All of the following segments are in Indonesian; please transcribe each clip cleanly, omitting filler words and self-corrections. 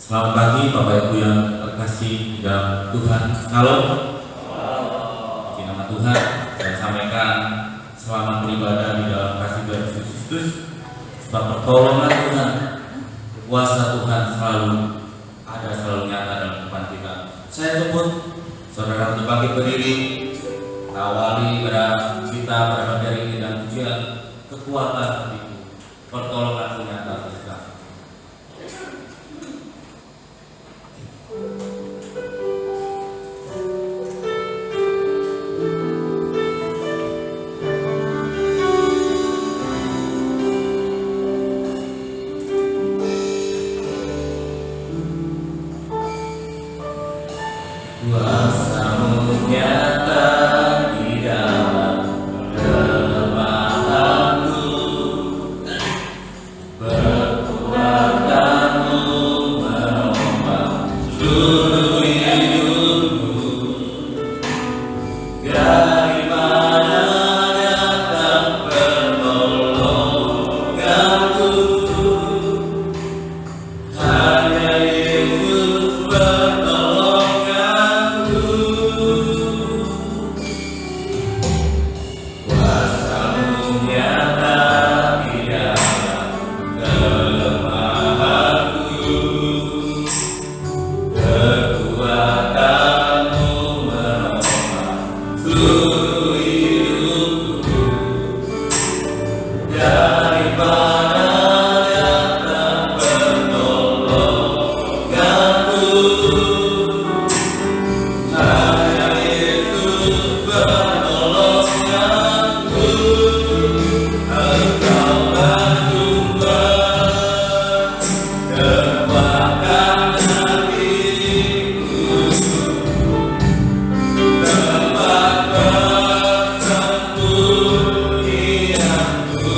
Selamat pagi Bapak Ibu yang terkasih dalam Tuhan. Halo. Di nama Tuhan saya sampaikan selamat beribadah di dalam kasih Tuhan Yesus Kristus. Sebab pertolongan Tuhan, kuasa Tuhan selalu ada, selalu nyata dalam kehidupan kita. Saya tuntut saudara untuk bangkit berdiri, awali pada kita pada materi ini dan pujian kekuatan itu, pertolongan nyata atas kita. Kuasa-Mu nyata di dalam kelemahanku, kekuatan-Mu menolong seluruh hidupku. Dari mana datang pertolonganku? Hanya Yesus pertolonganku. Kuasa-Mu nyata di dalam kelemahanku, kekuatan-Mu menopang seluruh hidupku. Dari mana datang pertolonganku? Hanya Yesus pertolonganku. Engkaulah sumber kekuatan hatiku, tempat persembunyianku.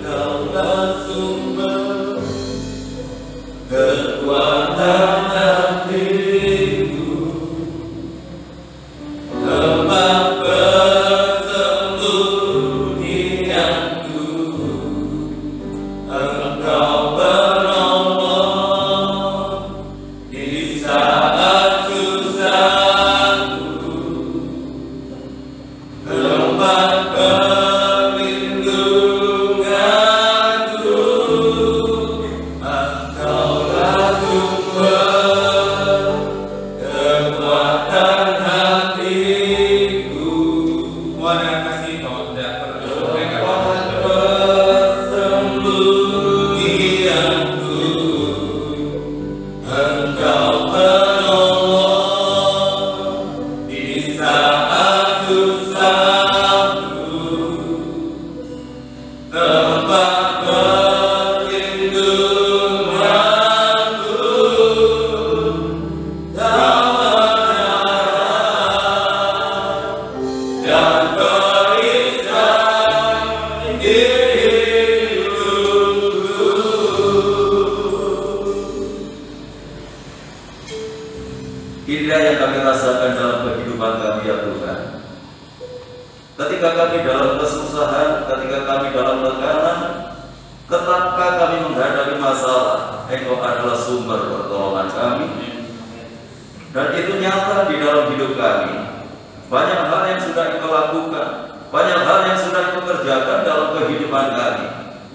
Engkaulah sumber Inilah yang kami rasakan dalam kehidupan kami ya Tuhan. Ketika kami dalam kesusahan, ketika kami dalam tekanan, ketika kami menghadapi masalah, Engkau adalah sumber pertolongan kami. Dan itu nyata di dalam hidup kami. Banyak hal yang sudah Engkau lakukan, banyak hal yang sudah Engkau kerjakan dalam kehidupan kami.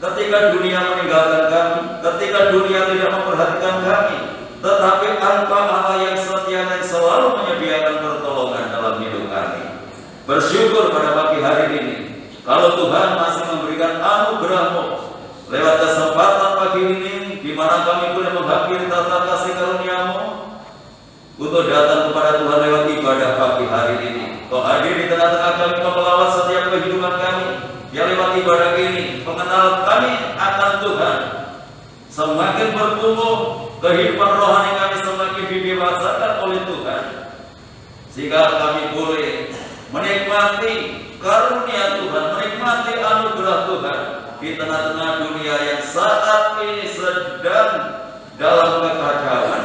Ketika dunia meninggalkan kami, ketika dunia tidak memperhatikan kami, tetapi Engkau Allah yang setia dan selalu menyediakan pertolongan dalam hidup kami. Bersyukur pada pagi hari ini, kalau Tuhan masih memberikan anugerah-Mu lewat kesempatan pagi ini, di mana kami boleh menghampiri tata kasih karunia-Mu untuk datang kepada Tuhan lewat ibadah pagi hari ini. Kau hadir di tengah-tengah kami, Kau melawat setiap kehidupan kami. Ya lewat ibadah ini, mengenal kami akan Tuhan. Semakin bertumbuh, kehidupan rohani kami semakin didewasakan oleh Tuhan. Sehingga kami boleh menikmati karunia Tuhan, menikmati anugerah Tuhan di tengah-tengah dunia yang saat ini sedang dalam kekacauan.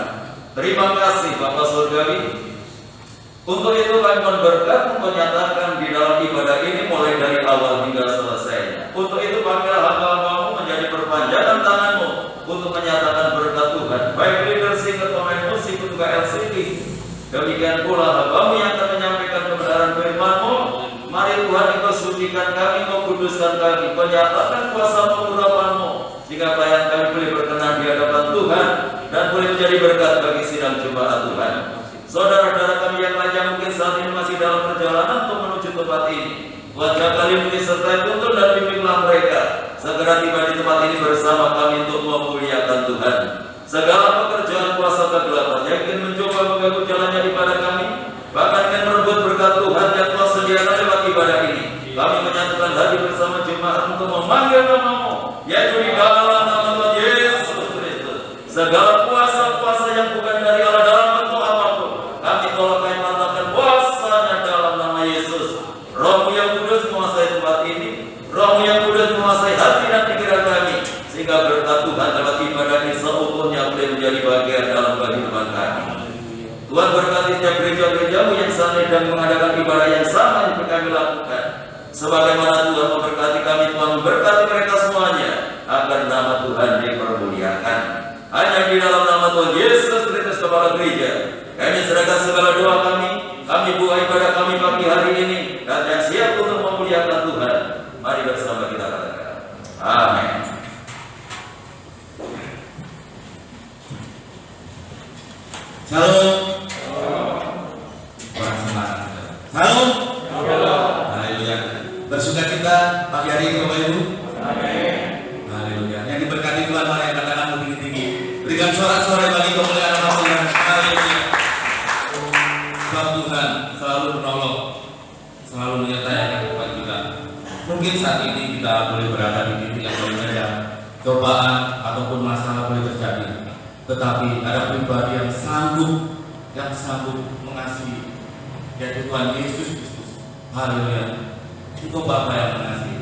Terima kasih Bapa Surgawi. Untuk itu kami mohon berkat menyatakan di dalam ibadah ini mulai dari awal hingga selesainya. Untuk itu panggillah hamba-Mu menjadi perpanjangan tangan-Mu untuk menyatakan berkat Tuhan, baik leadership, pemain musik, juga LCD. Demikian pula hamba-Mu yang akan menyampaikan kebenaran firman-Mu. Mari Tuhan, Engkau sucikan kami, Engkau kuduskan kami, Engkau nyatakan kuasa-Mu, urapan-Mu, sehingga pelayan kami boleh berkenan di hadapan Tuhan dan boleh menjadi berkat bagi sidang jemaat Tuhan. Saudara-saudara kami yang lainnya mungkin saat ini masih dalam perjalanan untuk menuju tempat ini, wajah kali mungkin sertai tuntun dan bimbinglah mereka segera tiba di tempat ini bersama kami untuk memuliakan Tuhan. Segala pekerjaan kuasa kegelapan yang ingin mencoba mengganggu jalannya ibadah kami, bahkan ingin merebut berkat Tuhan yang telah sediakan lewat ibadah ini, kami menyatukan hati bersama jemaat untuk memanggil nama-Mu, yaitu di dalam nama Tuhan Yesus Kristus. Segala kuasa-kuasa yang bukan dari Allah dalam bentuk apapun, kami tolak kami matakan kuasanya dalam nama Yesus. Roh-Mu yang kudus menguasai tempat ini, Roh-Mu yang kudus menguasai hati dan pikiran kami, sehingga berkat Tuhan lewat ibadah ini seutuhnya boleh menjadi bagian dalam kehidupan kami. Tuhan berkati setiap gereja-gereja-Mu yang saat ini dan mengadakan ibadah yang sama yang kami lakukan. Sebagaimana Tuhan memberkati kami, Tuhan memberkati mereka semuanya, agar nama Tuhan dipermuliakan. Hanya di dalam nama Tuhan Yesus Kristus Kepala Gereja, kami serahkan segala doa kami buka ibadah kami pagi hari ini, dan yang siap untuk memuliakan Tuhan. Mari bersama kita katakan, amin. Shalom. Shalom. Haleluya. Bersuka kita pagi hari ini Bapak Ibu. Amin. Haleluya. Yang diberkati Tuhan, mari katakan tinggi-tinggi. Berikan sorak-sorai bagi kemuliaan nama Tuhan. Haleluya. Sebab Tuhan selalu menolong, selalu menyertai kehidupan kita. Mungkin saat ini kita boleh berada di titik yang paling rendah, cobaan ataupun masalah boleh terjadi. Tetapi ada pribadi yang sanggup mengasihi, yaitu Tuhan Yesus Kristus. Haleluya. Itu Bapa yang mengasihi.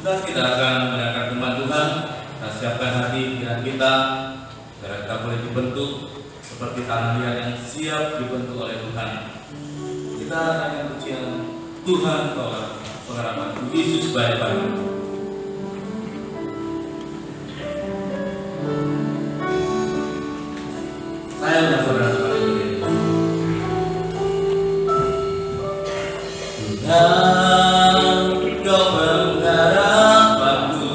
Dan kita akan mendengarkan firman Tuhan. Kita siapkan hati pikiran kita agar kita boleh dibentuk seperti tanah liat yang siap dibentuk oleh Tuhan. Kita akan pujian Tuhan tolak pengharapan Yesus baik-baik. Saya sudah saudara-saudara ini. Tuhan, Kau pengharapanku,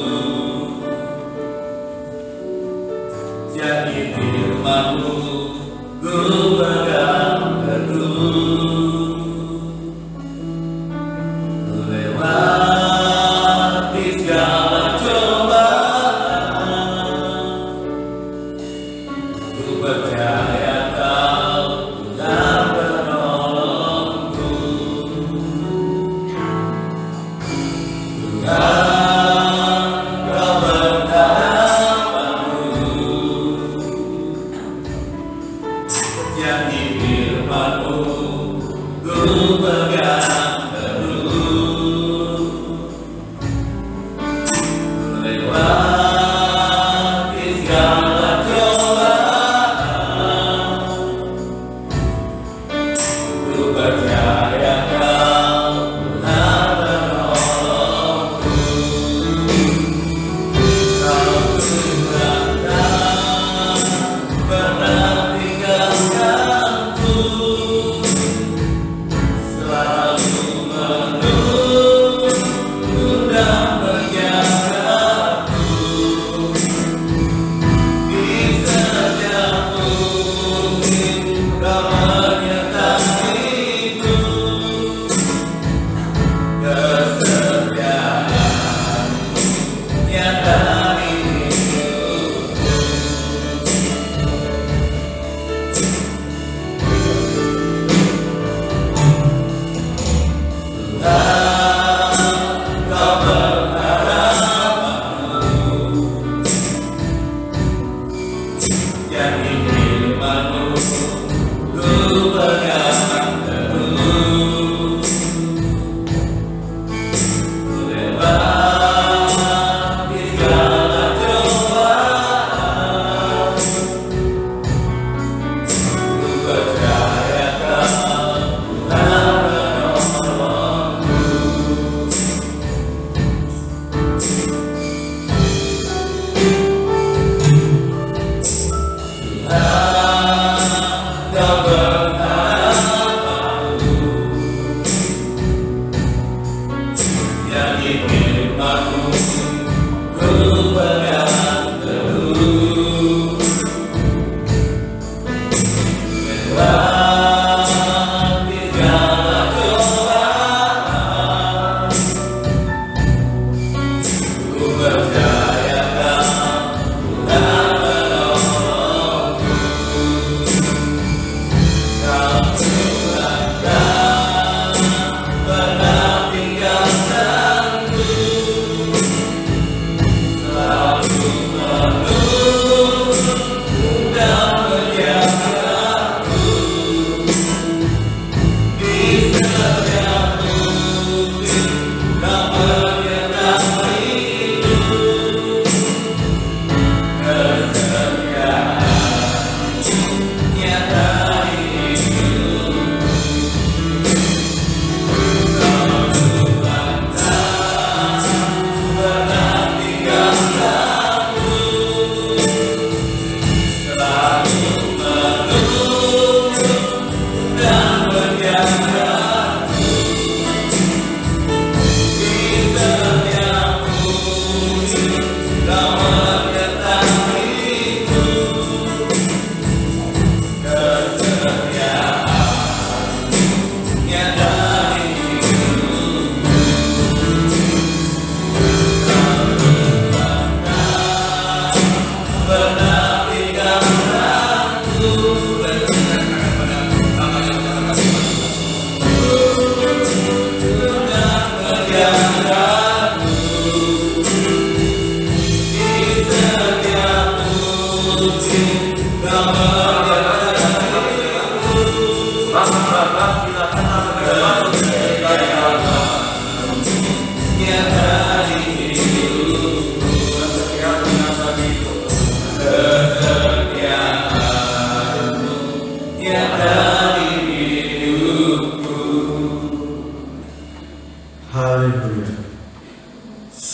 jadi firman-Mu ku pegang teguh. Ku lewati segala cobaan, ku percaya Kau Tuhan penolongku. Tuhan, Kau pengharapanku, jadi firman-Mu ku pegang teguh. Ku lewati segala cobaan, ku percaya Kau Tuhan penolongku. Kau Tuhan tak pernah tinggalkanku, selalu menuntun dan menjagaku. Di setiap musim Kau menyertaiku, kesetiaan-Mu nyata di hidupku. Tuhan, Kau pengharapanku, jadi firman-Mu ku pegang teguh. Ku lewati segala cobaan, ku percaya Kau Tuhan penolongku. Tuhan, Kau pengharapanku, jadi firman-Mu ku pegang teguh. Lewati segala cobaan, ku percaya Kau Tuhan penolongku. Kau Tuhan tak pernah tinggalkanku, selalu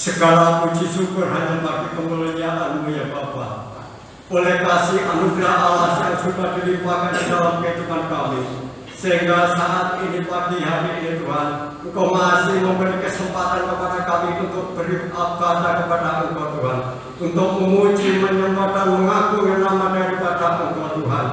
Segala puji syukur hanya bagi kemuliaan-Mu ya Bapa. Oleh kasih anugerah Allah yang sudah dilimpahkan di dalam kehidupan kami, sehingga saat ini pagi hari ini Tuhan, Engkau masih memberi kesempatan kepada kami untuk beribadah kepada Engkau Tuhan, untuk memuji, menyembah dan mengagungkan nama daripada Engkau Tuhan.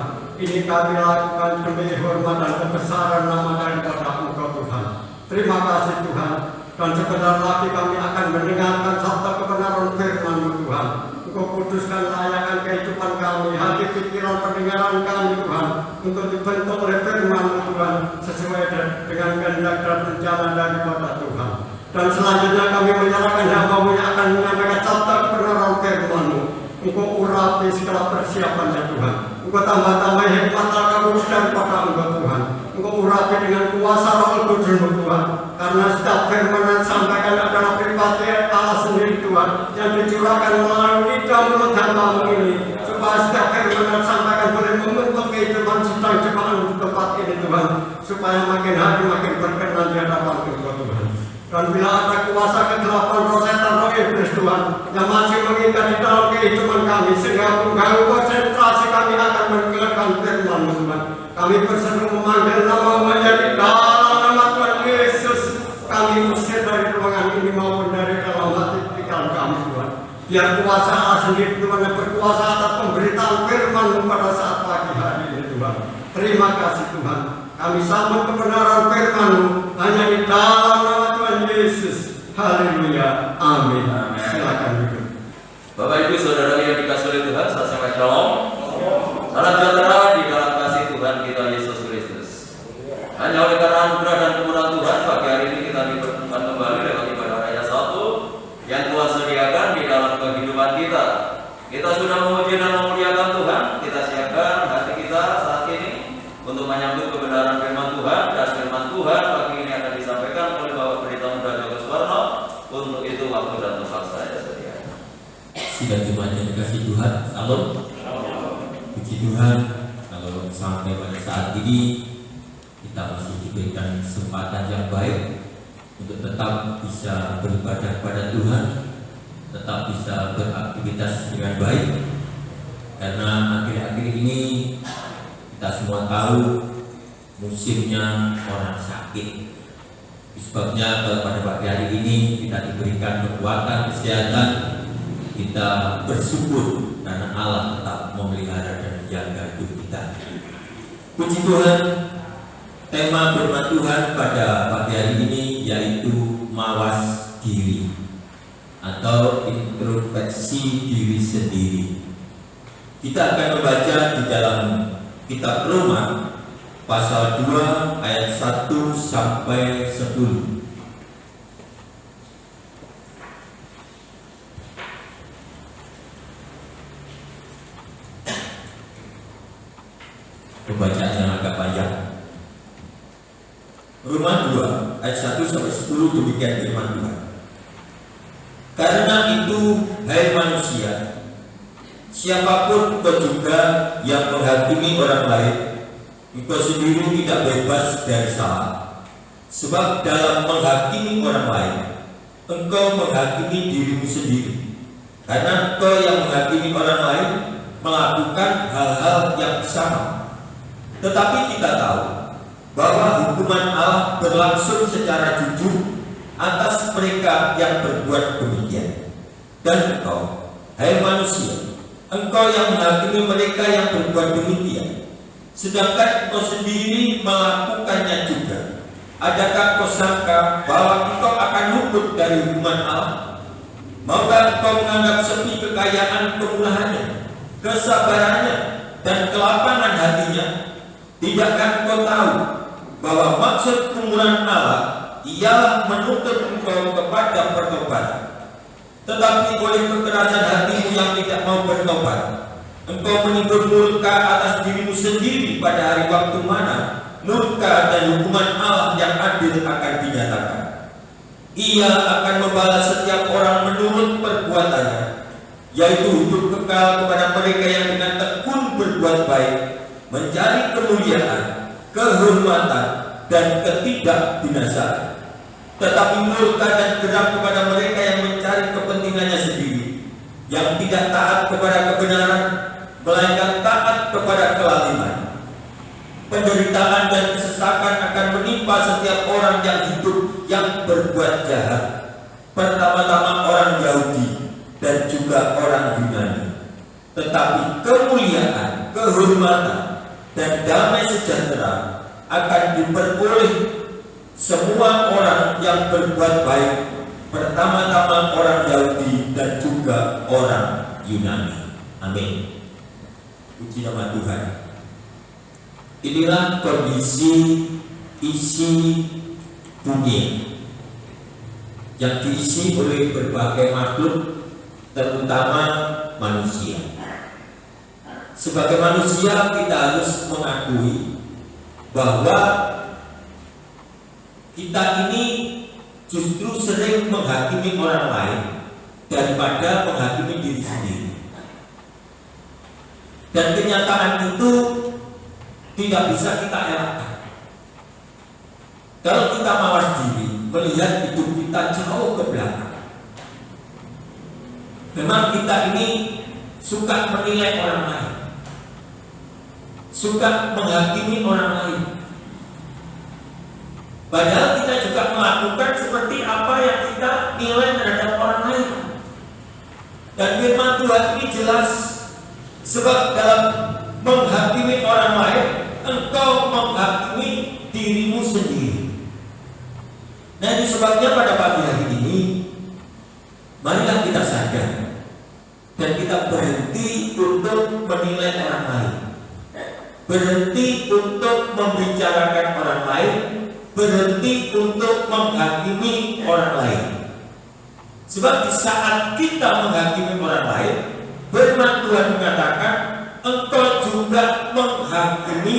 Ini kami lakukan demi hormat dan kebesaran nama daripada Engkau Tuhan. Terima kasih Tuhan. Dan sebentar lagi kami akan mendengarkan sabda kebenaran firman-Mu Tuhan. Engkau kuduskan layakan kehidupan kami, hati pikiran pendengaran kami Tuhan, untuk dibentuk oleh firman-Mu Tuhan, sesuai dengan kehendak dan rencana daripada Tuhan. Dan selanjutnya kami menyerahkan hamba-Mu yang akan menyampaikan sabda kebenaran firman-Mu. Engkau urapi segala persiapannya Tuhan. Engkau tambah-tambah hikmat al-kabur daripada Engkau Tuhan. Engkau urapi dengan kuasa Roh Kudus-Mu Tuhan. Karena setiap firman yang disampaikan adalah pribadi Allah sendiri Tuhan, yang dicurahkan melalui lidah mulut hamba-Mu ini, supaya setiap firman yang disampaikan boleh membentuk kehidupan sidang jemaat di tempat ini Tuhan, supaya makin hari makin berkenan di hadapan Engkau Tuhan. Dan bila ada kuasa kegelapan roh setan, roh iblis Tuhan, yang masih mengikat di dalam kehidupan kami, sehingga mengganggu konsentrasi kami akan mendengarkan firman-Mu Tuhan, kami berseru memanggil nama-Mu menjadi dalam nama Tuhan Yesus. Kami usir dari ruangan ini maupun dari dalam hati pikiran kami Tuhan. Biar kuasa Allah sendiri Tuhan yang berkuasa atas pemberitaan firman-Mu pada saat pagi hari ini Tuhan. Terima kasih Tuhan. Kami sambut kebenaran firman-Mu hanya di dalam nama Tuhan Yesus. Haleluya. Amin. Silakan duduk. Bapak Ibu Saudara yang dikasihi oleh Tuhan, saya sampaikan shalom. Salam sejahtera di dalam kasih Tuhan kita Yesus Kristus. Hanya oleh karena anugerah dan kemurahan Tuhan, pagi hari ini kita dipertemukan kembali lewat ibadah raya Sabtu yang Tuhan sediakan di dalam kehidupan kita. Kita sudah memuji dan memuliakan Tuhan. Kita siapkan hati kita saat ini untuk menyambut kebenaran firman Tuhan, dan firman Tuhan pagi ini akan disampaikan oleh Bapak Pendeta Muda Joko Suwarno. Untuk itu waktu dan tempat saya sediakan. Sidang jemaat yang dikasih Tuhan, salam. Puji Tuhan, kalau sampai pada saat ini kita masih diberikan kesempatan yang baik untuk tetap bisa beribadah kepada Tuhan, tetap bisa beraktivitas dengan baik. Karena akhir-akhir ini kita semua tahu musimnya orang sakit. Sebabnya pada pagi hari ini kita diberikan kekuatan, kesehatan, kita bersyukur karena Allah tetap memelihara dan menjaga hidup kita. Puji Tuhan, tema firman Tuhan pada pagi hari ini yaitu mawas diri atau introspeksi diri sendiri. Kita akan membaca di dalam kitab Roma pasal 2 ayat 1 sampai 10. Pembacaan yang agak panjang. Roma 2 ayat 1 sampai 10, demikian firman Tuhan. Karena itu, hai manusia, siapapun kau juga yang menghakimi orang lain, engkau sendiri tidak bebas dari salah. Sebab dalam menghakimi orang lain, engkau menghakimi dirimu sendiri. Karena engkau yang menghakimi orang lain melakukan hal-hal yang sama. Tetapi kita tahu bahwa hukuman Allah berlangsung secara jujur atas mereka yang berbuat demikian. Dan engkau, hai manusia, engkau yang menghakimi mereka yang berbuat demikian, sedangkan engkau sendiri melakukannya juga. Adakah kau sangka bahwa engkau akan luput dari hukuman Allah? Maukah engkau menganggap sepi kekayaan kemurahannya, kesabarannya, dan kelapangan hatinya? Tidakkah engkau tahu bahwa maksud kemurahan Allah ialah menuntut engkau kepada pertobatan? Tetapi oleh kekerasan hatimu yang tidak mau bertobat, engkau menimbul murka atas dirimu sendiri pada hari waktu mana murka dan hukuman Allah yang adil akan dinyatakan. Ia akan membalas setiap orang menurut perbuatannya, yaitu hidup kekal kepada mereka yang dengan tekun berbuat baik, mencari kemuliaan, kehormatan, dan ketidakbinasaan. tetapi murka dan geram kepada mereka yang mencari kepentingannya sendiri, yang tidak taat kepada kebenaran, melainkan taat kepada kelaliman. Penderitaan dan kesesakan akan menimpa setiap orang yang hidup yang berbuat jahat, pertama-tama orang Yahudi dan juga orang Yunani. Tetapi kemuliaan, kehormatan, dan damai sejahtera akan diperoleh semua orang yang berbuat baik, pertama-tama orang Yahudi dan juga orang Yunani. Amin. Puji nama Tuhan. Inilah kondisi isi dunia yang diisi oleh berbagai makhluk, terutama manusia. Sebagai manusia kita harus mengakui bahwa kita ini justru sering menghakimi orang lain daripada menghakimi diri sendiri. Dan kenyataan itu tidak bisa kita elakkan. Kalau kita mawas diri, melihat hidup kita jauh ke belakang, memang kita ini suka menilai orang lain, suka menghakimi orang lain. Padahal kita juga melakukan seperti apa yang kita nilai terhadap orang lain. Dan firman Tuhan ini jelas, sebab dalam menghakimi orang lain, engkau menghakimi dirimu sendiri. Nah, ini sebabnya pada pagi hari ini, marilah kita sadar dan kita berhenti untuk menilai orang lain, berhenti untuk membicarakan orang lain, berhenti untuk menghakimi orang lain. Sebab di saat kita menghakimi orang lain, firman Tuhan mengatakan, engkau juga menghakimi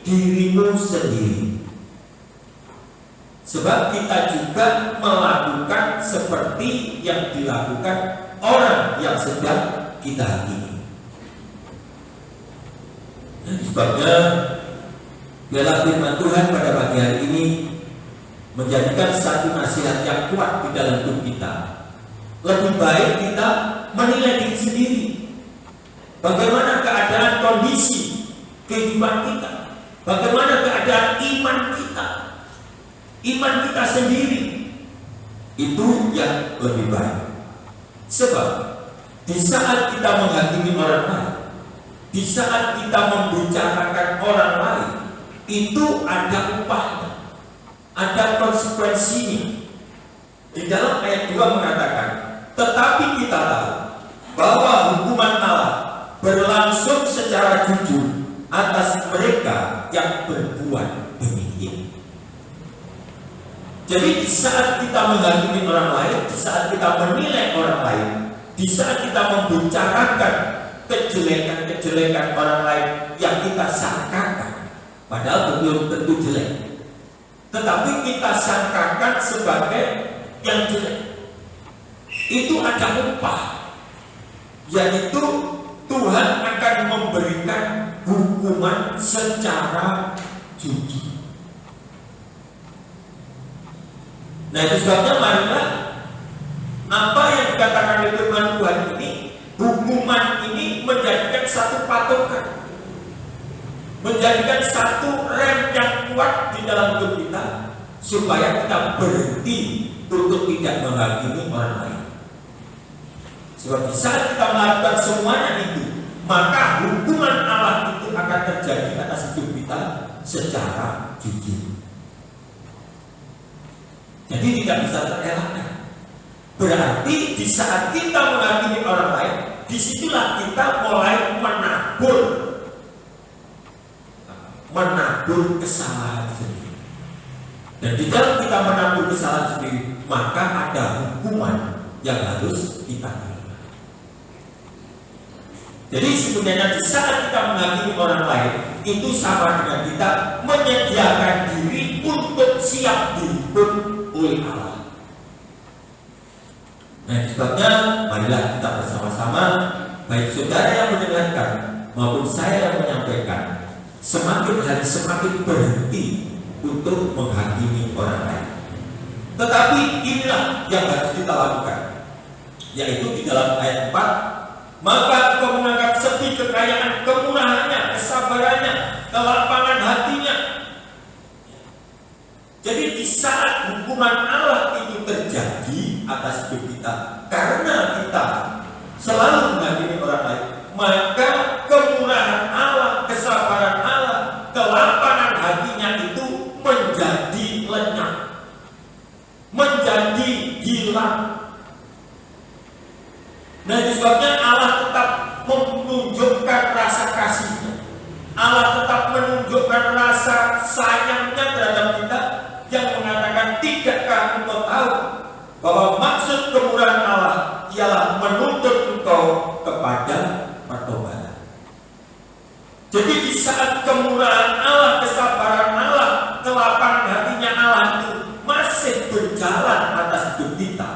dirimu sendiri. Sebab kita juga melakukan seperti yang dilakukan orang yang sedang kita hakimi. Dan sebabnya biarlah firman Tuhan pada pagi hari ini menjadikan satu nasihat yang kuat di dalam hidup kita. Lebih baik kita menilai diri sendiri. Bagaimana keadaan kondisi kehidupan kita? Bagaimana keadaan iman kita? Iman kita sendiri itu yang lebih baik. Sebab di saat kita menghakimi orang lain, di saat kita membicarakan orang lain, itu ada upahnya, ada konsekuensinya. Di dalam ayat 2 mengatakan, tetapi kita tahu bahwa hukuman Allah berlangsung secara jujur atas mereka yang berbuat demikian. Jadi di saat kita menghakimi orang lain, di saat kita menilai orang lain, di saat kita membicarakan kejelekan-kejelekan orang lain yang kita sangkakan, padahal belum tentu jelek, tetapi kita sangkakan sebagai yang jelek, itu ada upah, yaitu Tuhan akan memberikan hukuman secara jujur. Nah, itu sebabnya marilah apa yang dikatakan oleh firman Tuhan ini, hukuman ini menjadikan satu patokan, menjadikan satu rem yang kuat di dalam hidup kita, supaya kita berhenti untuk tidak menghakimi orang lain. Sebab di saat kita melakukan semuanya itu, maka hukuman Allah itu akan terjadi atas hidup kita secara jujur. Jadi tidak bisa terelakkan. Berarti di saat kita menghakimi orang lain, disitulah kita mulai menabur kesalahan sendiri. Dan di dalam kita menabur kesalahan sendiri, maka ada hukuman yang harus kita terima. Jadi sebenarnya di saat kita menghakimi orang lain, itu sama dengan kita menyediakan diri untuk siap dihukum oleh Allah. Nah, sebabnya marilah kita bersama-sama, baik saudara yang mendengarkan maupun saya yang menyampaikan, semakin hari semakin berhenti untuk menghakimi orang lain. Tetapi inilah yang harus kita lakukan, yaitu di dalam ayat 4, maka engkau mengangkat sepi kekayaan, kemurahannya, kesabarannya, kelapangan hatinya. Jadi di saat hukuman Allah itu terjadi atas hidup kita, karena kita selalu menghakimi orang lain, maka kemurahan Allah, kesabaran Allah, kelapangan hatinya itu menjadi lenyap, menjadi hilang. Nah, itu sebabnya Allah tetap menunjukkan rasa kasihnya, Allah tetap menunjukkan rasa sayangnya terhadap kita, yang mengatakan, tidakkah engkau tahu bahwa maksud kemurahan Allah ialah menuntut engkau kepada pertobatan. Jadi di saat kemurahan Allah, kesabaran Allah, kelapangan hatinya Allah itu masih berjalan atas hidup kita,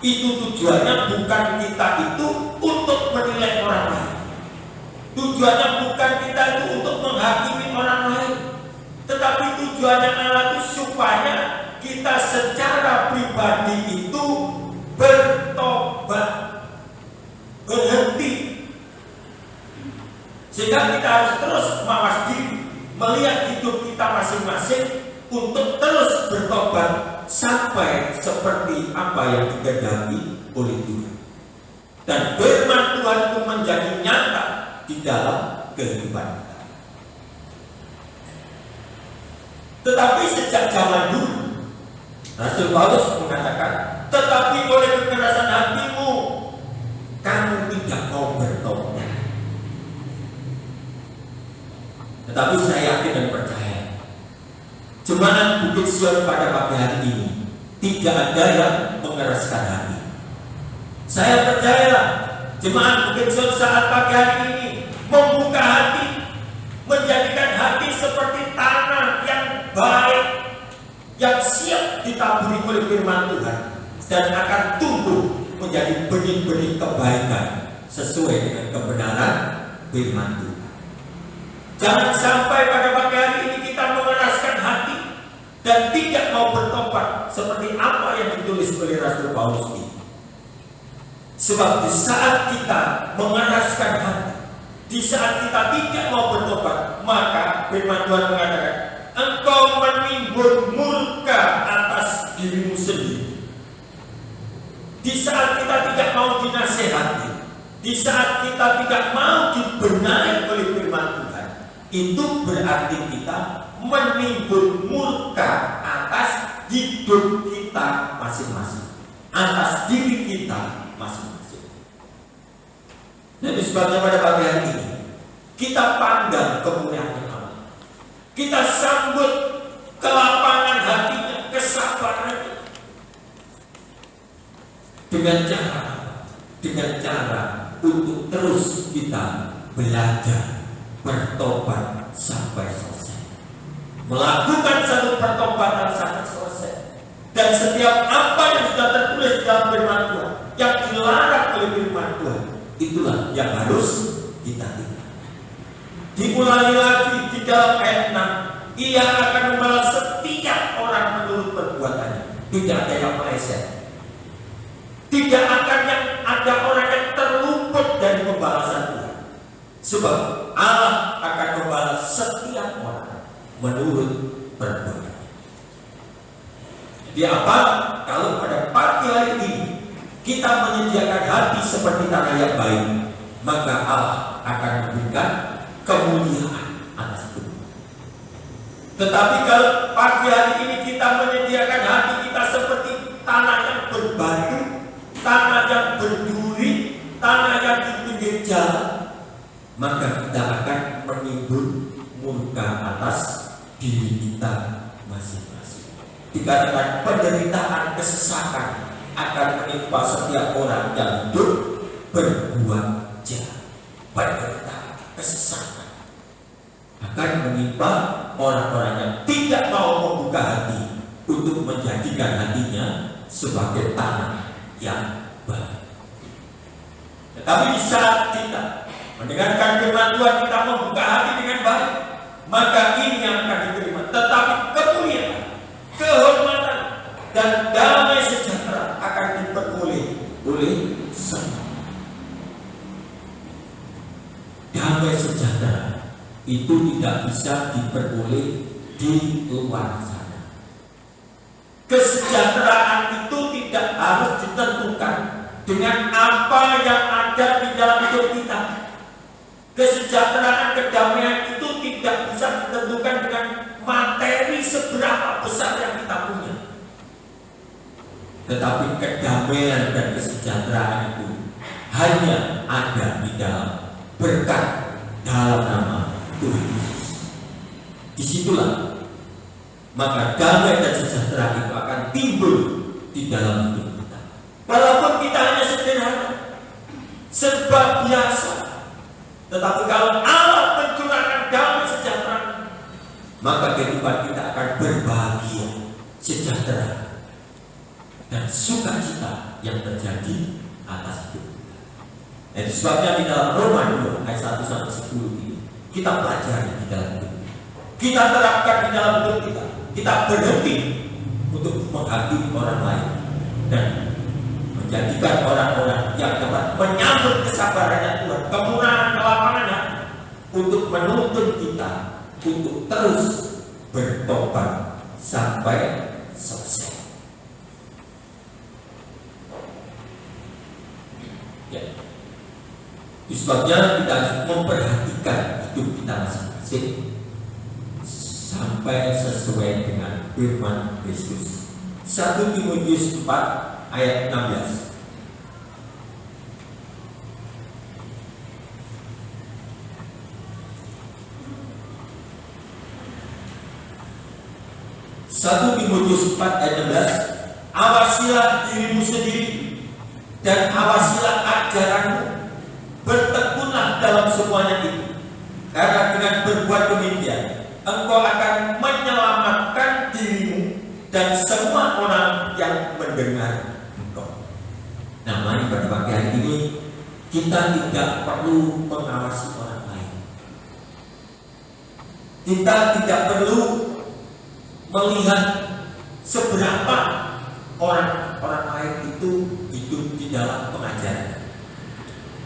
itu tujuannya bukan kita itu untuk menilai orang lain, tujuannya bukan kita itu untuk menghakimi orang lain, tetapi tujuannya Allah itu supaya kita secara pribadi itu bertobat, berhenti. Sehingga kita harus terus mawas diri, melihat hidup kita masing-masing untuk terus bertobat sampai seperti apa yang dikehendaki oleh Tuhan. Dan firman Tuhan itu menjadi nyata di dalam kehidupan kita. Tetapi sejak zaman dulu, Rasul Paulus mengatakan, tetapi oleh kekerasan hatimu, kamu tidak mau bertobat. Tetapi saya yakin dan percaya, jemaat Bukit Sion pada pagi hari ini tidak ada yang mengeraskan hati. Saya percaya jemaat Bukit Sion saat pagi hari ini membuka hati, menjadikan hati seperti tanah yang baik, yang siap ditaburi oleh firman Tuhan, dan akan tumbuh menjadi benih-benih kebaikan sesuai dengan kebenaran firman Tuhan. Jangan sampai pada pagi hari ini kita mengeraskan hati dan tidak mau bertobat seperti apa yang ditulis oleh Rasul Paulus ini. Sebab di saat kita mengeraskan hati, di saat kita tidak mau bertobat, maka firman Tuhan mengatakan, engkau menimbun murka atas dirimu sendiri. Di saat kita tidak mau dinasehati, di saat kita tidak mau dibenahi oleh firman Tuhan, itu berarti kita menimbun murka atas hidup kita masing-masing, atas diri kita masing-masing. Jadi sebabnya pada pagi hari ini kita pandang kemuliaan Allah, kita sambut kelapangan hatinya, kesabarannya, dengan cara untuk terus kita belajar bertobat sampai selesai, melakukan satu pertobatan sampai selesai. Dan setiap apa yang sudah tertulis dalam firman Tuhan, yang dilarang oleh firman Tuhan, itulah yang harus kita tinggalkan. Diulangi lagi di dalam ayat 6, ia akan membalas setiap orang menurut perbuatannya, tidak ada yang meleset, tidak akan yang ada orang yang terluput dari pembalasan Tuhan. Sebab Allah akan membalas setiap orang menurut perbuatan. Jadi apa? Kalau pada pagi hari ini kita menyediakan hati seperti tanah yang baik, maka Allah akan memberikan kemuliaan atas itu. Tetapi kalau pagi hari ini kita menyediakan hati kita seperti tanah yang berbatu, tanah yang berduri, tanah yang di pinggir jalan, maka kita akan menimbun murka atas diri kita masing-masing. Dikatakan penderitaan kesesakan akan menimpa setiap orang yang hidup berbuat jahat. Penderitaan kesesakan akan menimpa orang-orang yang tidak mau membuka hati untuk menjadikan hatinya sebagai tanah yang baik. Tetapi di saat kita mendengarkan firman Tuhan, kita membuka hati dengan baik, maka ini yang akan diterima. Tetapi kemuliaan, kehormatan, dan semua. Damai sejahtera itu tidak bisa diperoleh di luar sana. Kesejahteraan itu tidak harus ditentukan dengan apa yang ada di dalam hidup kita. Kesejahteraan, kedamaian itu tidak bisa ditentukan dengan materi seberapa besar yang kita punya. Tetapi kedamaian dan kesejahteraan itu hanya ada di dalam berkat dalam nama Tuhan Yesus. Disitulah maka damai dan sejahtera itu akan timbul di dalam hidup kita. Walaupun kita hanya sederhana, serba biasa, tetapi kalau Allah mencurahkan damai sejahtera, maka kehidupan kita akan berbahagia, sejahtera, dan sukacita yang terjadi atas hidup kita. Itu sebabnya di dalam Roma 2 ayat 1 sampai 10 ini kita pelajari di dalam hidup kita. Kita terapkan di dalam hidup kita. Kita berhenti untuk menghakimi orang lain dan menjadikan orang-orang yang dapat menyambut kesabarannya Tuhan, kemurahan, kelapangannya, untuk menuntun kita untuk terus bertobat sampai selesai. Ya. Itu sebabnya kita harus memperhatikan hidup kita masing-masing sampai sesuai dengan firman Kristus. 1 Timotius 4 ayat 16. Satu Timotius 4 ayat 16. Awasilah dirimu sendiri dan awasilah ajaranmu, bertekunlah dalam semuanya itu, karena dengan berbuat demikian engkau akan menyelamatkan dirimu dan semua orang yang mendengar engkau. Nah, mari pada pagi hari ini kita tidak perlu mengawasi orang lain. Kita tidak perlu melihat seberapa orang lain itu hidup di dalam pengajaran.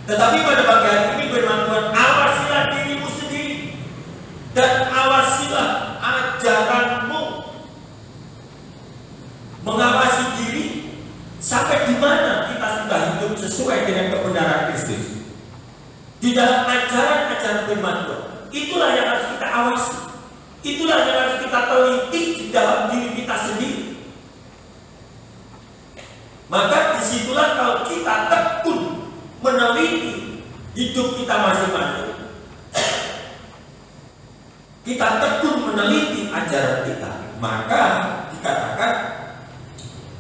Tetapi pada pagi hari ini firman Tuhan, awasilah dirimu sendiri dan awasilah ajaranmu. Mengawasi diri sampai di mana kita sudah hidup sesuai dengan kebenaran Kristus di dalam ajaran-ajaran firman Tuhan. Itulah yang harus kita awasi. Itulah yang harus kita teliti di dalam diri kita sendiri. Maka disitulah kalau kita tekun meneliti hidup kita masing-masing, kita tekun meneliti ajaran kita, maka dikatakan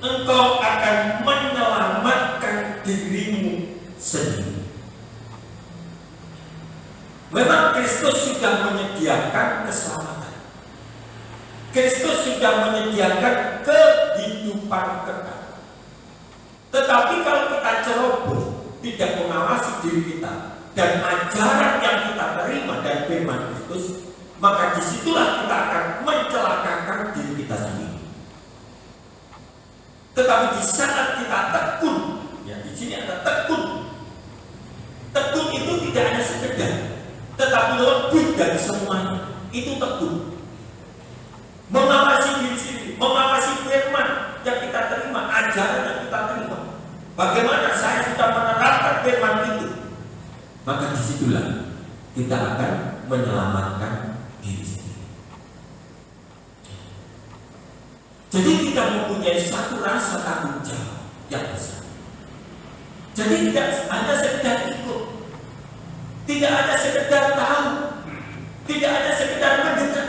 engkau akan menyelamatkan dirimu sendiri. Memang Kristus sudah menyediakan keselamatan. Kristus sudah menyediakan kehidupan kekal. Tetapi kalau kita ceroboh, tidak mengawasi diri kita dan ajaran yang kita terima dari firman Kristus, maka disitulah kita akan mencelakakan diri kita sendiri. Tetapi di saat kita tekun, ya di sini ada tekun. Tekun itu tidak hanya sekedar, tetapi lebih dari semuanya. Itu tekun. Mengawasi diri sendiri, mengawasi firman yang kita terima, ajaran yang kita terima. Bagaimana saya sudah menerapkan firman itu? Maka disitulah kita akan menyelamatkan diri sendiri. Jadi kita mempunyai satu rasa tanggung jawab yang besar. Jadi tidak hanya sekedar ikut, tidak ada sekedar tahu, tidak ada sekedar mendengar,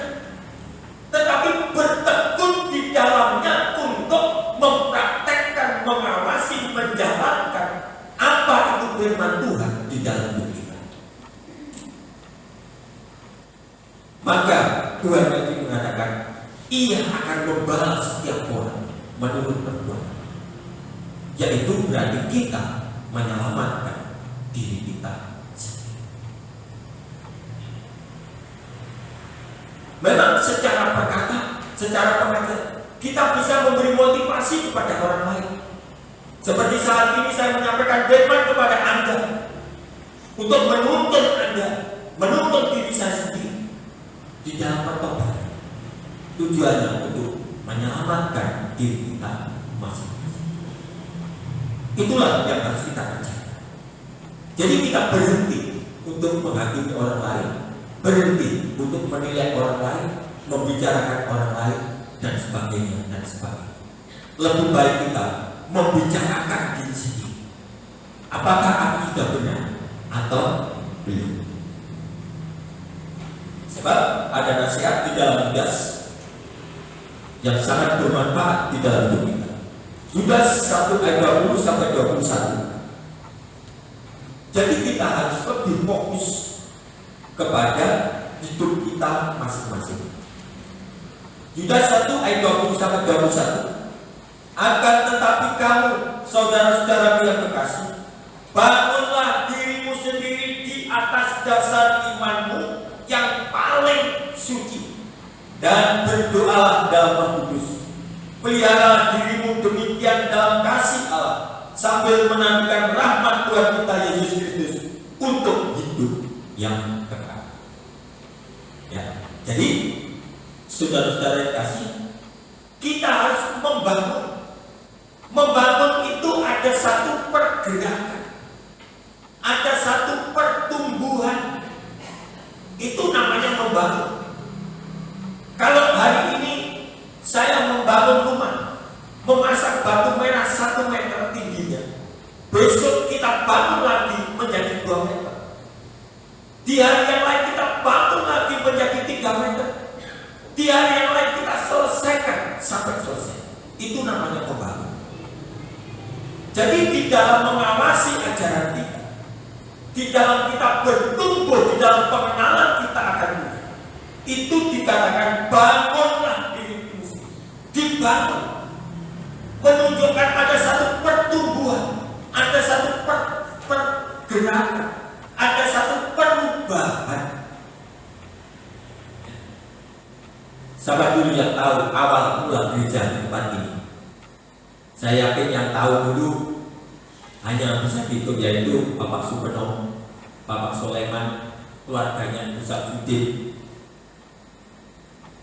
tetapi bertekun di dalamnya untuk mempraktekkan, mengawasi, menjalankan apa itu firman Tuhan di dalam hidup kita. Maka Tuhan tadi mengatakan, Ia akan membalas setiap orang menurut perbuatan, yaitu berarti kita menyelamatkan diri kita sendiri. Memang secara perkata, secara pengajaran, kita bisa memberi motivasi kepada orang lain. Seperti saat ini saya menyampaikan firman kepada Anda untuk menuntun Anda, menuntun diri saya sendiri di dalam pertobatan. Tujuannya untuk menyelamatkan diri kita masing-masing. Itulah yang harus kita kerjakan. Jadi kita berhenti untuk menghakimi orang lain, berhenti untuk menilai orang lain, membicarakan orang lain, dan sebagainya, dan sebagainya. Lebih baik kita membicarakan diri sendiri. Apakah aku sudah benar atau belum? Sebab ada nasihat di dalam Yudas yang sangat bermanfaat di dalam hidup kita. Yudas 1 ayat 20 sampai 21. Jadi kita harus lebih fokus kepada hidup kita masing-masing. Yudas 1 ayat 20 sampai 21. Akan tetapi kamu, saudara-saudara yang kekasih, bangunlah dirimu sendiri di atas dasar imanmu yang paling suci, dan berdoalah dalam Roh Kudus. Peliharalah dirimu demikian dalam kasih Allah, sambil menantikan rahmat Tuhan kita Yesus Kristus untuk hidup yang kekal. Ya, jadi saudara-saudara yang kasih, kita harus membangun. Membangun itu ada satu pergerakan, ada satu pertumbuhan. Itu namanya membangun. Kalau hari ini saya membangun rumah, memasang batu merah 1 meter tingginya, besok kita bangun lagi menjadi 2 meter. Di hari yang lain kita bangun lagi menjadi 3 meter. Di hari yang lain kita selesaikan sampai selesai. Itu namanya membangun. Jadi di dalam mengawasi ajaran kita, di dalam kita bertumbuh, di dalam pengenalan kita akan Tuhan, itu dikatakan bangunlah dirimu sendiri. Dibangun, menunjukkan ada satu pertumbuhan, ada satu pergerakan, ada satu perubahan. Sahabat dulu yang tahu awal mula gereja di tempat ini, saya yakin yang tahu dulu hanya bisa dihitung, yaitu Bapak Supeno, Bapak Soleman, keluarganya Ustaz Udin,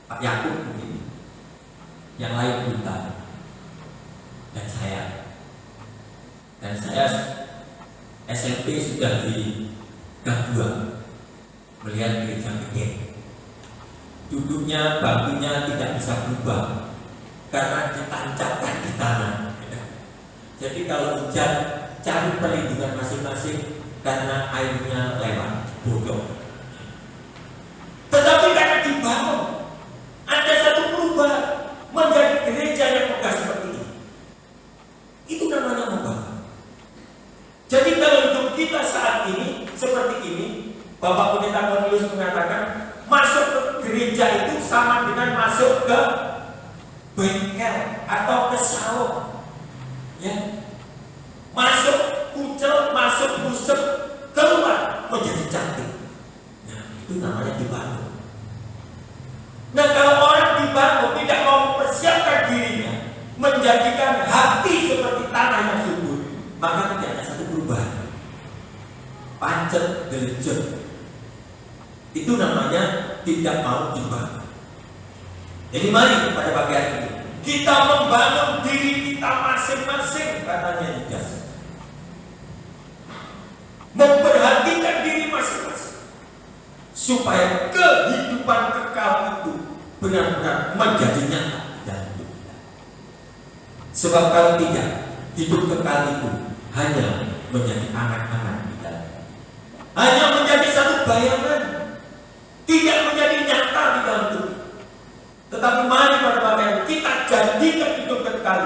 Pak Yakub mungkin, yang lain belum tahu, dan saya. Dan saya SMP sudah di Gang 2 melihat gereja gede. Duduknya, bangkunya tidak bisa berubah karena ditancapkan di tanah. Jadi kalau hujan, cari perlindungan masing-masing karena airnya lewat, bodoh. Tetapi karena dibangun, ada satu perubahan menjadi gereja yang megah seperti ini. Itu namanya membangun. Jadi kalau hidup kita saat ini seperti ini, Bapak Pendeta Cornelius mengatakan, masuk ke gereja itu sama dengan masuk ke bengkel atau ke salon, ya. Masuk kucel, masuk busuk, keluar menjadi cantik. Nah, itu namanya dibangun. Nah, kalau orang dibangun tidak mau mempersiapkan dirinya, menjadikan hati seperti tanah yang subur, maka tidak ada satu perubahan. Pancet, gelejet. Itu namanya tidak mau dibangun. Jadi mari pada pagi hari ini kita membangun diri kita masing-masing, katanya Yudas. Memperhatikan diri masing-masing supaya kehidupan kekal itu benar-benar menjadi nyata dalam hidup kita. Sebab kalau tidak, hidup kekal itu hanya menjadi angan-angan kita, hanya menjadi satu bayangan, tidak menjadi nyata di dalam hidup. Tetapi mari pada bagian kita jadikan hidup kekal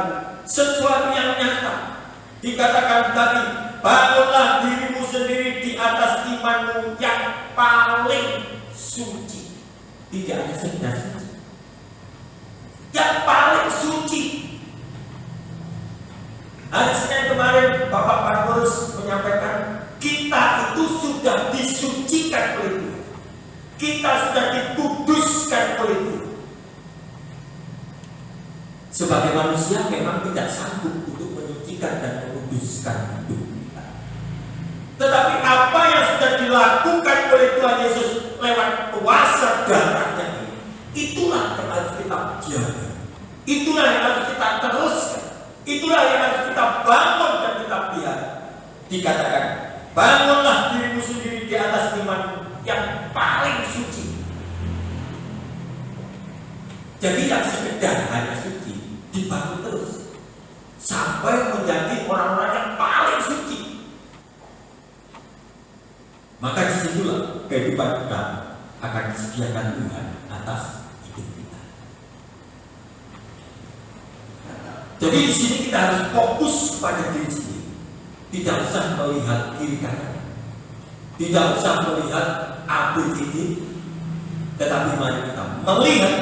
sesuatu yang nyata. Dikatakan tadi, bangunlah dirimu sendiri di atas imanmu yang paling suci. Tidak hanya sekedar suci, yang paling suci. Hari Senin kemarin Bapak Parkurus menyampaikan, kita itu sudah disucikan oleh Tuhan. Kita sudah dikuduskan oleh Tuhan. Sebagai manusia memang tidak sanggup untuk menyucikan menyucikan dan menguduskan hidup kita. Tetapi apa yang sudah dilakukan oleh Tuhan Yesus lewat kuasa darahnya ini, itulah yang harus kita jaga, itulah yang harus kita teruskan, itulah yang harus kita bangun dan kita pelihara. Dikatakan, bangunlah dirimu sendiri di atas iman yang paling suci. Jadi yang sekedar hanya suci dibangun terus sampai menjadi orang-orang yang paling suci. Maka disitulah kehidupan kita akan disediakan Tuhan atas hidup kita. Jadi di sini kita harus fokus pada diri sendiri, tidak usah melihat kiri kanan, tidak usah melihat ABCD, tetapi mari kita melihat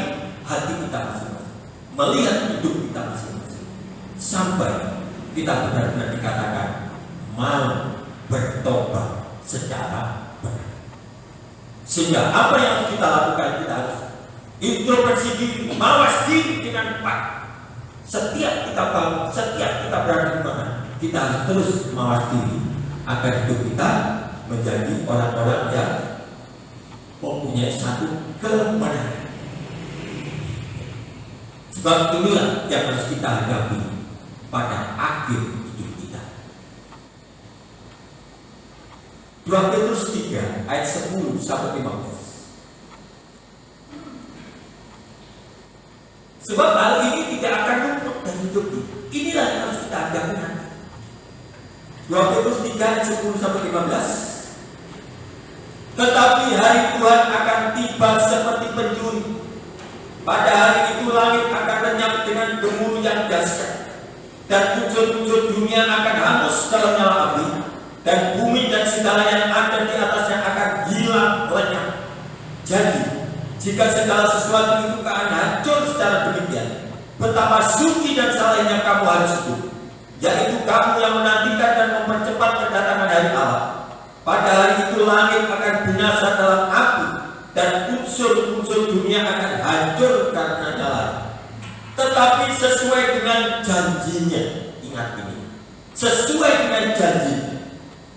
hati kita masing-masing, melihat hidup kita masing-masing, sampai kita benar-benar dikatakan mau bertobat secara benar. Sehingga apa yang harus kita lakukan, kita harus introspeksi diri, mawas diri dengan tepat. Setiap kita bangun, setiap kita berada di mana, kita harus terus mawas diri agar hidup kita menjadi orang-orang yang mempunyai satu kebenaran. Sebab inilah yang harus kita hadapi pada akhir hidup kita. 2 Petrus 3 ayat 10 sampai 15. Sebab hal ini tidak akan luput dari hidup kita. Inilah yang harus kita hadapi nanti. 2 Petrus 3 ayat 10 sampai 15. Tetapi hari Tuhan akan tiba seperti pencuri. Pada hari itu langit akan lenyap dengan gemuruh yang dahsyat, dan unsur-unsur dunia akan hangus dalam nyala api, dan bumi dan segala yang ada di atasnya akan hilang lenyap. Jadi, jika segala sesuatu itu akan hancur secara demikian, betapa suci dan salehnya kamu harus hidup, yaitu kamu yang menantikan dan mempercepat kedatangan hari Allah. Pada hari itu langit akan binasa dalam api, dan unsur-unsur dunia akan hancur karena nyala. Tetapi sesuai dengan janjinya, ingat ini, sesuai dengan janjinya,